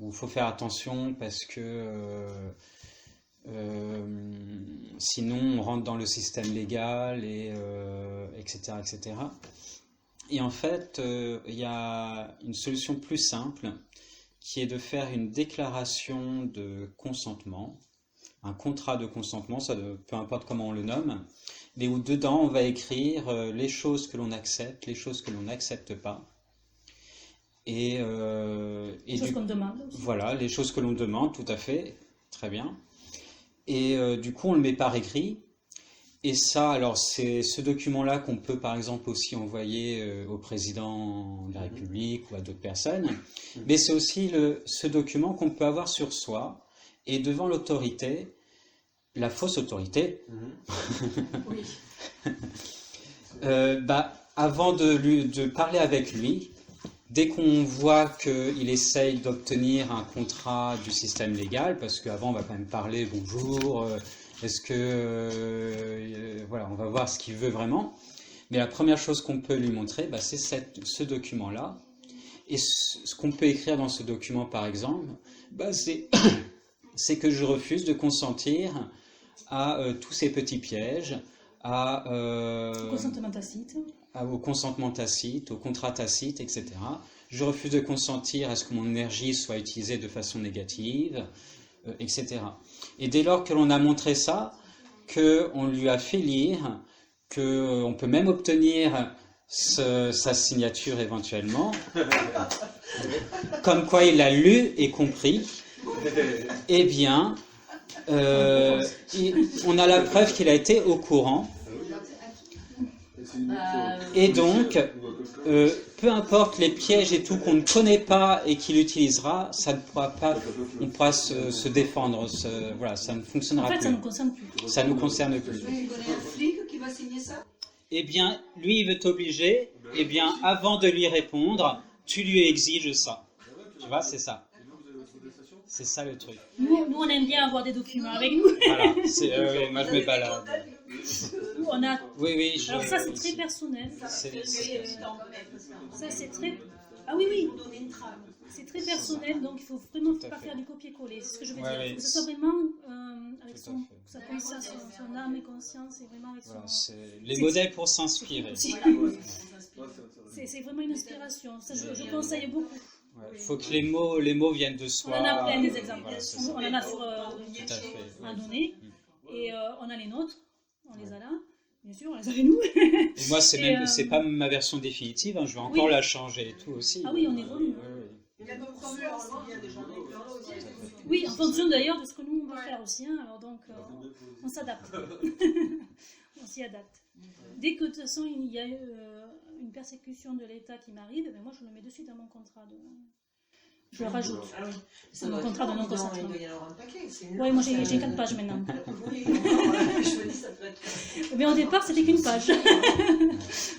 il faut faire attention parce que sinon on rentre dans le système légal etc., etc. Et en fait, il y a une solution plus simple qui est de faire une déclaration de consentement, un contrat de consentement, peu importe comment on le nomme, mais où dedans on va écrire les choses que l'on accepte, les choses que l'on n'accepte pas. Les choses qu'on demande aussi. Voilà, les choses que l'on demande, tout à fait, très bien. Et du coup on le met par écrit. Et ça, alors c'est ce document-là qu'on peut par exemple aussi envoyer au président de la République ou à d'autres personnes, mais c'est aussi ce document qu'on peut avoir sur soi et devant l'autorité, la fausse autorité, avant de parler avec lui, dès qu'on voit qu'il essaye d'obtenir un contrat du système légal, parce qu'avant on va quand même parler bonjour, est-ce que voilà, on va voir ce qu'il veut vraiment. Mais la première chose qu'on peut lui montrer, c'est ce document-là. Et ce qu'on peut écrire dans ce document, par exemple, c'est que je refuse de consentir à tous ces petits pièges, au consentement tacite, au contrat tacite, etc. Je refuse de consentir à ce que mon énergie soit utilisée de façon négative, etc. Et dès lors que l'on a montré ça, qu'on lui a fait lire, qu'on peut même obtenir sa signature éventuellement, comme quoi il a lu et compris, eh bien, on a la preuve qu'il a été au courant. Et donc, peu importe les pièges et tout qu'on ne connaît pas et qu'il utilisera, ça ne pourra pas, on pourra se défendre. Voilà, ça ne fonctionnera plus. En fait, ça ne nous concerne plus. Ça ne nous concerne plus. Vous connaissez un flic qui va signer ça? Eh bien, lui, il veut t'obliger. Eh bien, avant de lui répondre, tu lui exiges ça. Tu vois, c'est ça. C'est ça le truc. Nous, on aime bien avoir des documents avec nous. Voilà, moi je me balade. On a... Oui, alors ça c'est très personnel. Ça c'est très... Ah oui. C'est très personnel, donc il ne faut vraiment pas faire du copier-coller. C'est ce que je veux dire. Il faut que ce soit vraiment avec sa conscience, son âme et conscience, et vraiment avec son... Voilà, les modèles pour s'inspirer. C'est vraiment une inspiration. Ça, je conseille beaucoup. Il faut que les mots viennent de soi. On en a plein des exemples. Voilà, on en a sur un donné. Et on a les nôtres. On les a là. Bien sûr, on les a avec nous. Et moi, c'est pas ma version définitive. Je vais encore la changer et tout aussi. Ah oui, on évolue. Oui, en fonction d'ailleurs de ce que nous on va faire aussi. Alors donc, on s'adapte. On s'y adapte. Dès que de toute façon il y a une persécution de l'État qui m'arrive, moi je le mets dessus dans mon contrat je le rajoute. C'est mon contrat de non-consentement. Oui, moi j'ai 4 pages maintenant. Oui, je me dis ça peut peut-être. Mais au départ, c'était qu'une page.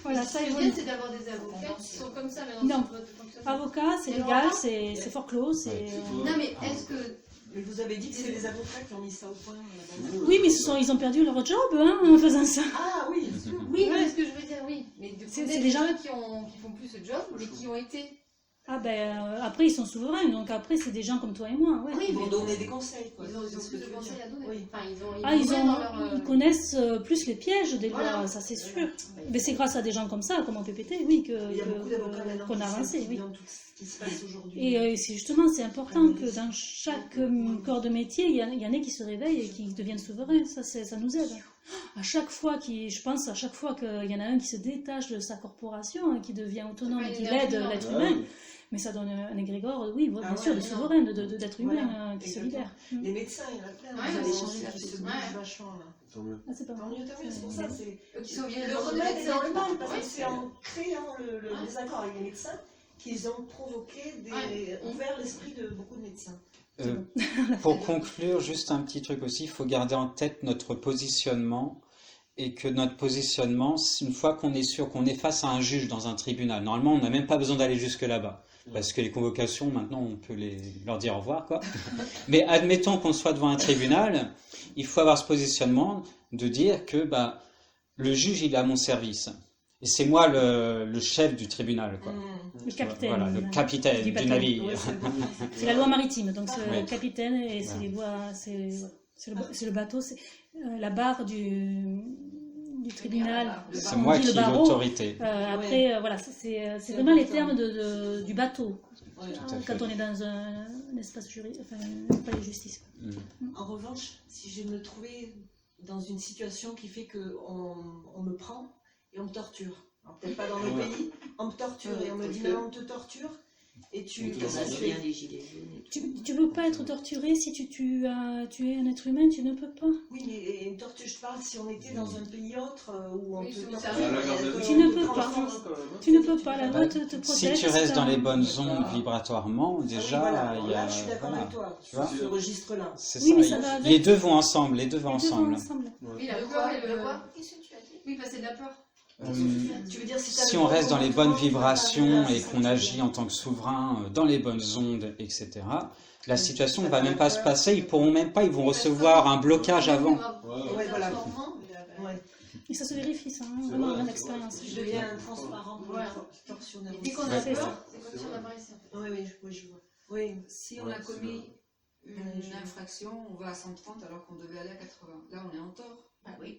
Voilà, ça Ce qui est évolue. bien, c'est d'avoir des avocats qui sont comme ça maintenant. Non. sur votre fonctionnement. Avocat, c'est légal, c'est forclos, c'est... Non, mais est-ce que. Mais vous avez dit que c'est des avocats qui ont mis ça au point. Oui, mais ils ont perdu leur job en faisant ça. Ah oui, bien sûr. Oui, mais ce que je veux dire, oui. Mais du coup, C'est des des gens gens- qui font plus ce job, mais qui ont été. Ah ben, après, ils sont souverains, donc après, c'est des gens comme toi et moi, ouais. Oui, Ils vont mais donner des conseils. Quoi. ils ont C'est ce plus que de tu veux conseils dire. à donner. Oui. Enfin, Ah, ils ils connaissent plus les pièges des lois, Voilà. ça c'est sûr. Mais c'est grâce à des gens comme ça, comme en PPT, oui, Il y a beaucoup d'avocats maintenant qu'on a qui avancé, s'impliquent oui. dans tout ce qui se passe aujourd'hui. Et c'est justement, c'est important que dans chaque corps de métier, il y en ait qui se réveillent et qui deviennent souverains. Ça nous aide. À chaque fois je pense à chaque fois qu'il y en a un qui se détache de sa corporation, qui devient autonome et qui aide l'être humain, mais ça donne un égrégore, oui, bien sûr, de souverain, d'être humain qui se libère. Les médecins, il y en a plein. Ouais, Vous avez ouais, changé ouais. qui se bougent vachement là. Tant mieux. Ah, c'est pas Tant mal. mieux, c'est pour ça. qui sont bien Le remède est dans le mal parce que c'est en créant le désaccord avec les médecins qu'ils ont provoqué ouvert l'esprit de beaucoup de médecins. Pour conclure, juste un petit truc aussi, il faut garder en tête notre positionnement et que notre positionnement, une fois qu'on est sûr qu'on est face à un juge dans un tribunal, normalement on n'a même pas besoin d'aller jusque là-bas. Parce que les convocations, maintenant, on peut leur dire au revoir, quoi. Mais admettons qu'on soit devant un tribunal, il faut avoir ce positionnement de dire que le juge, il est à mon service. Et c'est moi le chef du tribunal, quoi. Le capitaine. Voilà, le capitaine du navire. Ouais, C'est la loi maritime, donc c'est Ouais. le capitaine et c'est les voies, c'est le bateau, c'est la barre du tribunal. C'est On moi dit qui le ai barreau. l'autorité. Après, voilà, c'est vraiment les termes du bateau. Ouais. Quand on est dans un espace juridique, enfin, un palais de justice. En revanche, si je me trouvais dans une situation qui fait qu'on me prend et on me torture, alors peut-être pas dans le pays, on me torture et on me dit non, on te torture et tu qu'est-ce que tu fais? les gilets jaunes. Tu peux pas être torturé si tu tues un être humain, tu ne peux pas. Oui, mais une torture, je parle si on était dans un pays autre où on Oui, te sur le torture. terrain. Tu ne peux pas. Tu ne peux pas, la loi te Si protège. tu restes dans les bonnes zones. ondes vibratoirement, déjà, Voilà, il y a... là, je suis d'accord voilà. avec toi, Tu vois sur ce registre-là. C'est Oui, mais ça. ça va avec. Les deux vont ensemble, les deux vont Les deux vont ensemble. ensemble. Oui, la Le peur quoi, et le le. quoi Qu'est-ce que tu as dit? Oui, parce que c'est de la peur. Tu veux dire si, t'as Si le on bon reste dans les bonnes comportement, vibrations t'as et qu'on agit en tant que souverain dans les bonnes ondes, etc., la situation ne va même pas se passer. Ils pourront même pas, ils vont recevoir un blocage avant. Ouais, voilà. Ouais. Et ça se vérifie, ça, hein, C'est vraiment, vrai. dans l'expérience. Je deviens transparent pour Ouais. les tortionnaires. Et dès qu'on a Ouais, c'est peur, ça. c'est comme si on apparaissait. Oui, oui, je vois. Oui, Si on Ouais, a c'est commis Ouais, une je- infraction, on va à 130 alors qu'on devait aller à 80. Là, on est en tort. Ah oui.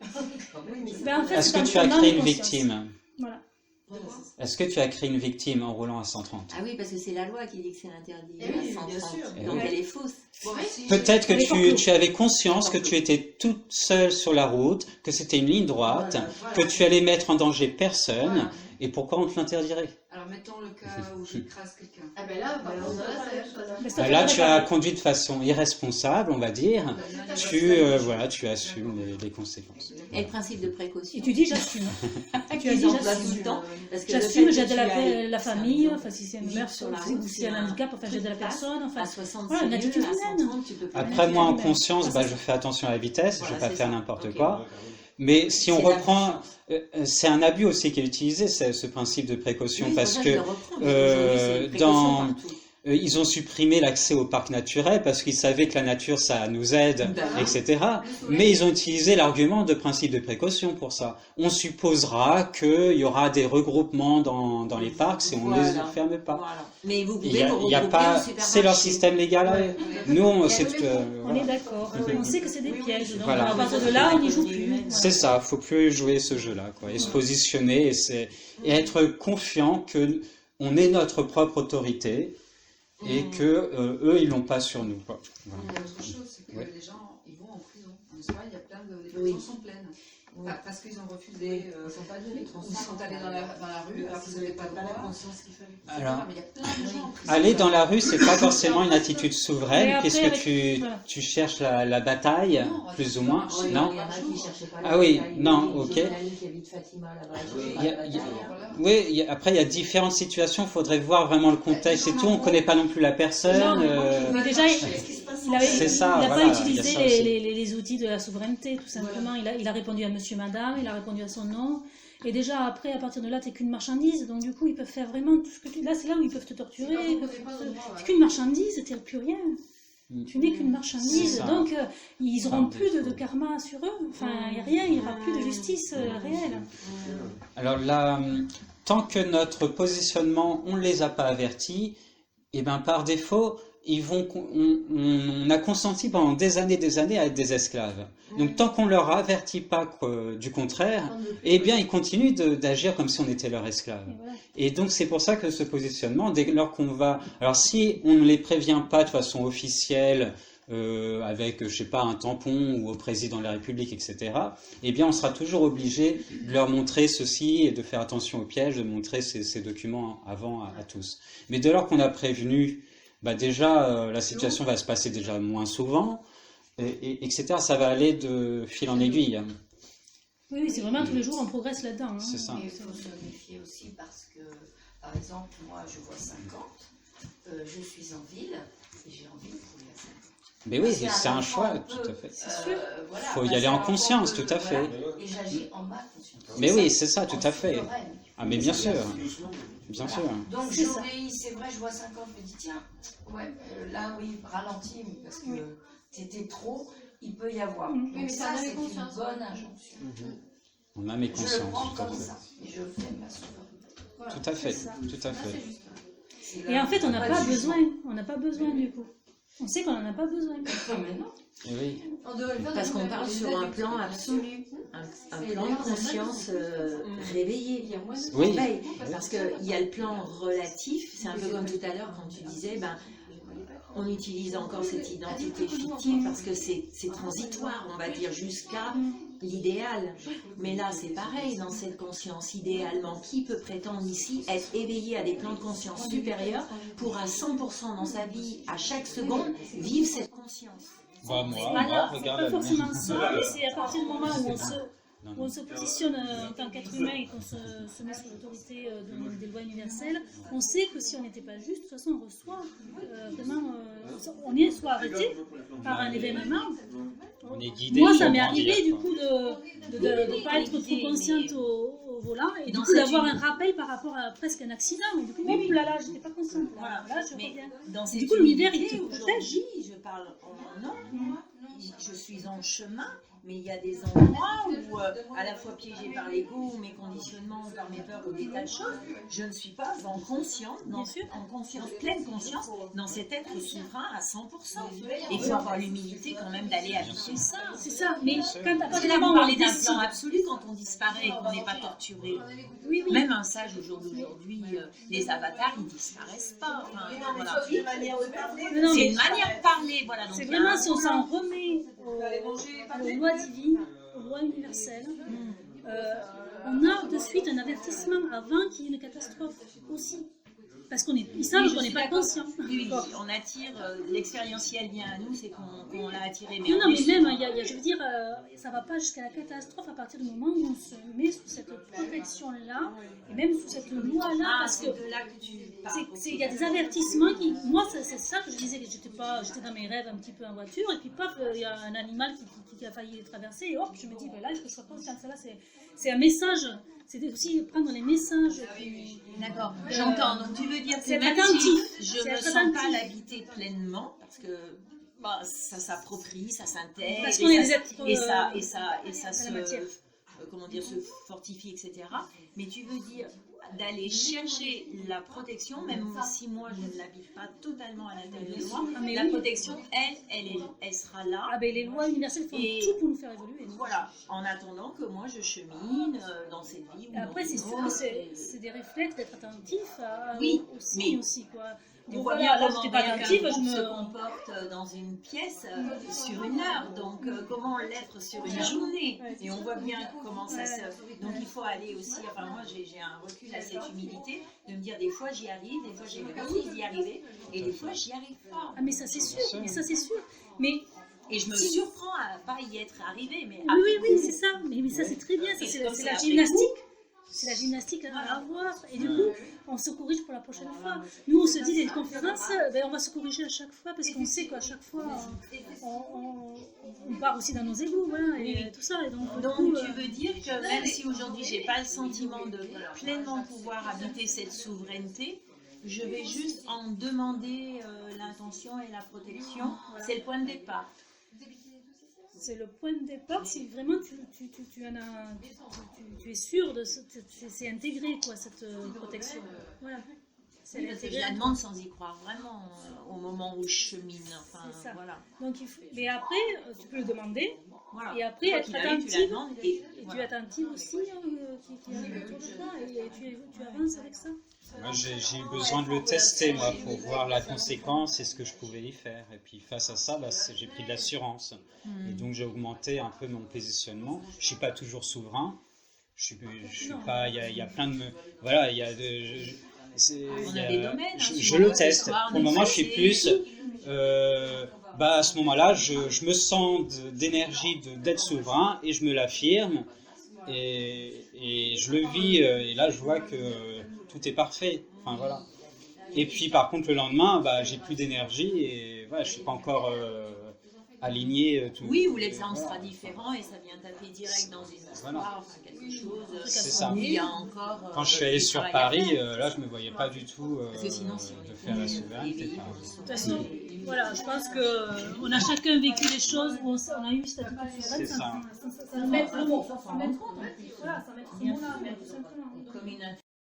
oui, mais Ben, en fait, Est-ce c'est un que tu as fondement créé de une conscience. victime? Voilà. voilà, Quoi c'est ça. Est-ce que tu as créé une victime en roulant à 130? Ah oui, parce que c'est la loi qui dit que c'est interdit. Eh oui, à bien 130. sûr. Donc Oui. elle est fausse. Bon, si Peut-être que Elle est forclos. tu avais conscience que tu étais toute seule sur la route, que c'était une ligne droite, Voilà. que tu allais mettre en danger personne, Voilà. et pourquoi on te l'interdirait? Alors, mettons le cas où j'écrase quelqu'un. Ah ben là, par Ben, contre, on là, va c'est la pas même chose. Mais ça Là, fait tu pas as mal. conduit de façon irresponsable, on va dire. Tu assumes les conséquences. Et le principe de précaution. Et tu dis j'assume. Tu as dit Ils emploient j'assume. tout le temps. Parce que J'assume, le fait j'aide que tu ailles, la c'est un famille, exemple, enfin si c'est une vivre mère sur la ou route, si elle a un handicap, enfin j'aide la personne, enfin à 60 voilà, une attitude à humaine. 130, tu peux pas Après, le moi, en faire. conscience, Ça, je fais attention à la vitesse, je Voilà, vais pas c'est faire ça. n'importe Ok. quoi. Mais si on C'est la reprend, c'est un abus aussi qui est utilisé, ce principe de précaution, Oui, parce c'est pour ça que je le reprends, parce qu'aujourd'hui, c'est une précaution dans partout. ils ont supprimé l'accès au parc naturel parce qu'ils savaient que la nature, ça nous aide, etc. Mais ils ont utilisé l'argument de principe de précaution pour ça. On supposera qu'il y aura des regroupements dans les parcs si on ne les Voilà. ferme pas. Voilà. Mais vous Il pouvez y a, vous il y a regrouper pas, au supermarché. c'est leur système légal. à eux. Nous, on voilà. est d'accord. On sait que c'est des pièges. Donc Voilà. à partir de là, on n'y joue plus. C'est ça, faut plus jouer ce jeu-là, quoi, et se positionner et être confiant que on est notre propre autorité et que eux ils l'ont pas sur nous, quoi. Voilà. Il y a autre chose, c'est que Ouais. les gens, ils vont en prison. En Espagne, il y a plein de... Les Oui. prisons sont pleines. Oui. Enfin, parce qu'ils ont refusé... Ils sont pas venus, ils sont allés dans la rue alors qu'ils n'avaient pas le pas la droit. conscience qu'il fallait. Alors, Mais il y a plein de gens en prison. aller dans la rue, c'est pas forcément une attitude souveraine, Mais après, puisque avec- voilà. tu cherches la bataille, Non, plus ou moins, Oui, non? il y en a qui cherchaient pas Ah la oui, bataille. non, J'ai ok. une amie qui habite Fatima là-bas. elle cherchait pas Il y a- la il y a- bataille. Voilà. Oui, après il y a différentes situations, il faudrait voir vraiment le contexte et tout, on connaît pas non plus la personne. Non, mais déjà, Qu'est-ce qui se passe il avait, C'est ça, il n'a voilà, pas il y a utilisé ça aussi. les outils de la souveraineté, tout simplement. Il a répondu à monsieur, madame, il a répondu à son nom. Et déjà, après, à partir de là, tu n'es qu'une marchandise. Donc, du coup, ils peuvent faire vraiment tout ce que tu... Là, c'est là où ils peuvent te torturer. C'est qu'une marchandise, tu n'es plus rien. Tu n'es qu'une marchandise. Donc, ils n'auront plus de karma sur eux. Enfin, il n'y a rien, il n'y aura plus de justice réelle. Alors là, tant que notre positionnement, on ne les a pas avertis, et ben par défaut, on a consenti pendant des années à être des esclaves. Donc tant qu'on leur avertit pas du contraire, eh bien ils continuent d'agir comme si on était leurs esclaves. Et donc c'est pour ça que ce positionnement, dès lors qu'on va... Alors si on ne les prévient pas de façon officielle, avec, je sais pas, un tampon ou au président de la République, etc., eh bien on sera toujours obligé de leur montrer ceci et de faire attention aux pièges, de montrer ces documents avant à tous. Mais dès lors qu'on a prévenu, déjà, la situation va se passer déjà moins souvent, etc. Ça va aller de fil en aiguille. Oui, c'est vraiment tous les jours, on progresse là-dedans. Hein. C'est ça. Mais il faut se méfier aussi parce que, par exemple, moi, je vois 50, je suis en ville et j'ai envie de trouver à 50. Mais oui, c'est un choix, tout à fait. Il faut y aller en conscience, tout à fait. Et j'agis en ma conscience. Mais oui, c'est ça, tout à fait. Ah, mais bien sûr. Bien sûr. Donc j'obéis, c'est vrai, je vois 50, je me dis tiens, là oui, ralentis, parce que c'était trop, il peut y avoir. Donc mais ça, c'est une bonne injonction. On a mes consciences. Je le prends comme ça, et je fais ma souveraineté. Voilà, tout à fait, tout à fait. Et en fait, on n'a pas besoin, du coup. On sait qu'on n'en a pas besoin. Mais non. Et oui. Parce qu'on parle sur un plan absolu, un plan de conscience réveillé. Oui. Parce qu'il y a le plan relatif, c'est un peu comme tout à l'heure quand tu disais, on utilise encore cette identité fictive parce que c'est transitoire, on va dire, jusqu'à l'idéal. Mais là, c'est pareil, dans cette conscience, idéalement, qui peut prétendre ici être éveillé à des plans de conscience supérieurs pour à 100% dans sa vie, à chaque seconde, vivre cette conscience? Moi, c'est pas forcément ça, mais c'est à partir du moment où on se positionne en tant qu'être humain et qu'on se met sous l'autorité des lois universelles, on sait que si on n'était pas juste, de toute façon on reçoit vraiment, on est soit arrêté par un événement. On est guidé. Moi ça m'est arrivé du coup de ne pas être trop consciente au volant et du coup d'avoir un rappel par rapport à presque un accident. Du coup, hop là, j'étais pas consciente. Là, je reviens. Du coup, l'univers il te protège. Je parle en mon nom, je suis en chemin. Mais il y a des endroits où, à la fois piégée par l'ego, mes conditionnements, par mes peurs ou des tas de choses, je ne suis pas en conscience, pleine conscience, dans cet être souverain à 100%. Et il faut avoir l'humilité quand même d'aller habiter ça. C'est ça, mais quand on parlait d'un plan absolu, quand on disparaît et qu'on n'est pas torturé. Oui. Même un sage au jour d'aujourd'hui, les avatars, ils ne disparaissent pas. Enfin, voilà. C'est une manière de parler. Voilà, c'est vraiment si on s'en remet aux lois divines, aux lois universelles, on a de suite un avertissement avant qu'il y ait une catastrophe aussi. Parce qu'ils savent qu'on n'est pas conscient. Oui, on attire, l'expérientiel vient à nous, c'est qu'on l'a attiré. Mais non, mais même, je veux dire, ça ne va pas jusqu'à la catastrophe à partir du moment où on se met sous cette protection-là, et même sous cette loi-là, parce que il y a des avertissements qui... Moi, c'est ça que je disais, que j'étais dans mes rêves un petit peu en voiture, et puis paf, il y a un animal qui a failli traverser, et hop, je me dis, là, il faut que je sois consciente. Ça, là, c'est un message... C'est aussi prendre les messages. D'accord, j'entends. Donc tu veux dire que même si je ne me sens pas l'habiter pleinement, parce que ça s'approprie, ça s'intègre, parce qu'on est des êtres et ça se fortifie, etc. Mais tu veux dire d'aller chercher la protection, même si moi je ne l'habite pas totalement à l'intérieur de moi, la protection, elle sera là. Ah ben les lois universelles font tout pour nous faire évoluer. Voilà, en attendant que moi je chemine dans cette vie. Après c'est sûr, c'est des réflexes d'être attentif aussi quoi. On voit bien comment quelqu'un se comporte dans une pièce sur une heure, donc comment l'être sur une journée. Et on voit bien comment ça se... Donc il faut aller aussi... Enfin moi j'ai un recul à cette humilité de me dire des fois j'y arrive, des fois j'ai réussi d'y arriver, et des fois j'y arrive pas. Ah mais ça c'est sûr, Mais... Et je me surprends à ne pas y être arrivé. Mais oui, c'est ça. Mais ça c'est très bien, c'est la gymnastique. c'est la gymnastique à avoir. Et du coup, on se corrige pour la prochaine fois. Nous, on se dit, les conférences, on va se corriger à chaque fois parce qu'on sait qu'à chaque fois, on part aussi dans nos égouts, voilà, et tout ça. Et donc tu veux dire que même si aujourd'hui, j'ai pas le sentiment de pleinement pouvoir habiter cette souveraineté, je vais juste en demander l'intention et la protection. C'est le point de départ. C'est le point de départ, si vraiment tu es sûr de c'est intégré quoi, cette protection. Voilà. Oui, parce que je la demande sans y croire vraiment au moment où je chemine. Enfin, c'est ça. Voilà. Donc, mais après, tu peux le demander. Voilà. Et après, être attentive. Et voilà. tu es attentive aussi qui arrive autour de toi. Et tu avances avec ça. Moi, j'ai eu besoin de le tester, moi, pour voir la conséquence et ce que je pouvais y faire. Et puis, face à ça, j'ai pris de l'assurance. Et donc, j'ai augmenté un peu mon positionnement. Je ne suis pas toujours souverain. Je suis pas... Il y a plein de... Voilà, il y a... je le teste. Pour le moment, je suis plus... à ce moment-là, je me sens d'énergie d'être souverain et je me l'affirme. Et je le vis. Et là, je vois que... tout est parfait, enfin voilà. Et puis par contre le lendemain, j'ai plus d'énergie et voilà, je suis pas encore aligné. Tout, oui, ou l'exemple sera différent et ça vient taper direct dans une histoire, enfin quelque chose. C'est ça. Il y a encore. Quand je suis allé sur Paris, là je me voyais pas du tout sinon, si de faire la souveraineté. De toute façon, voilà, je pense que on a chacun vécu des choses où on a eu cette attitude souveraine. C'est ça. Ça nous met compte. Voilà,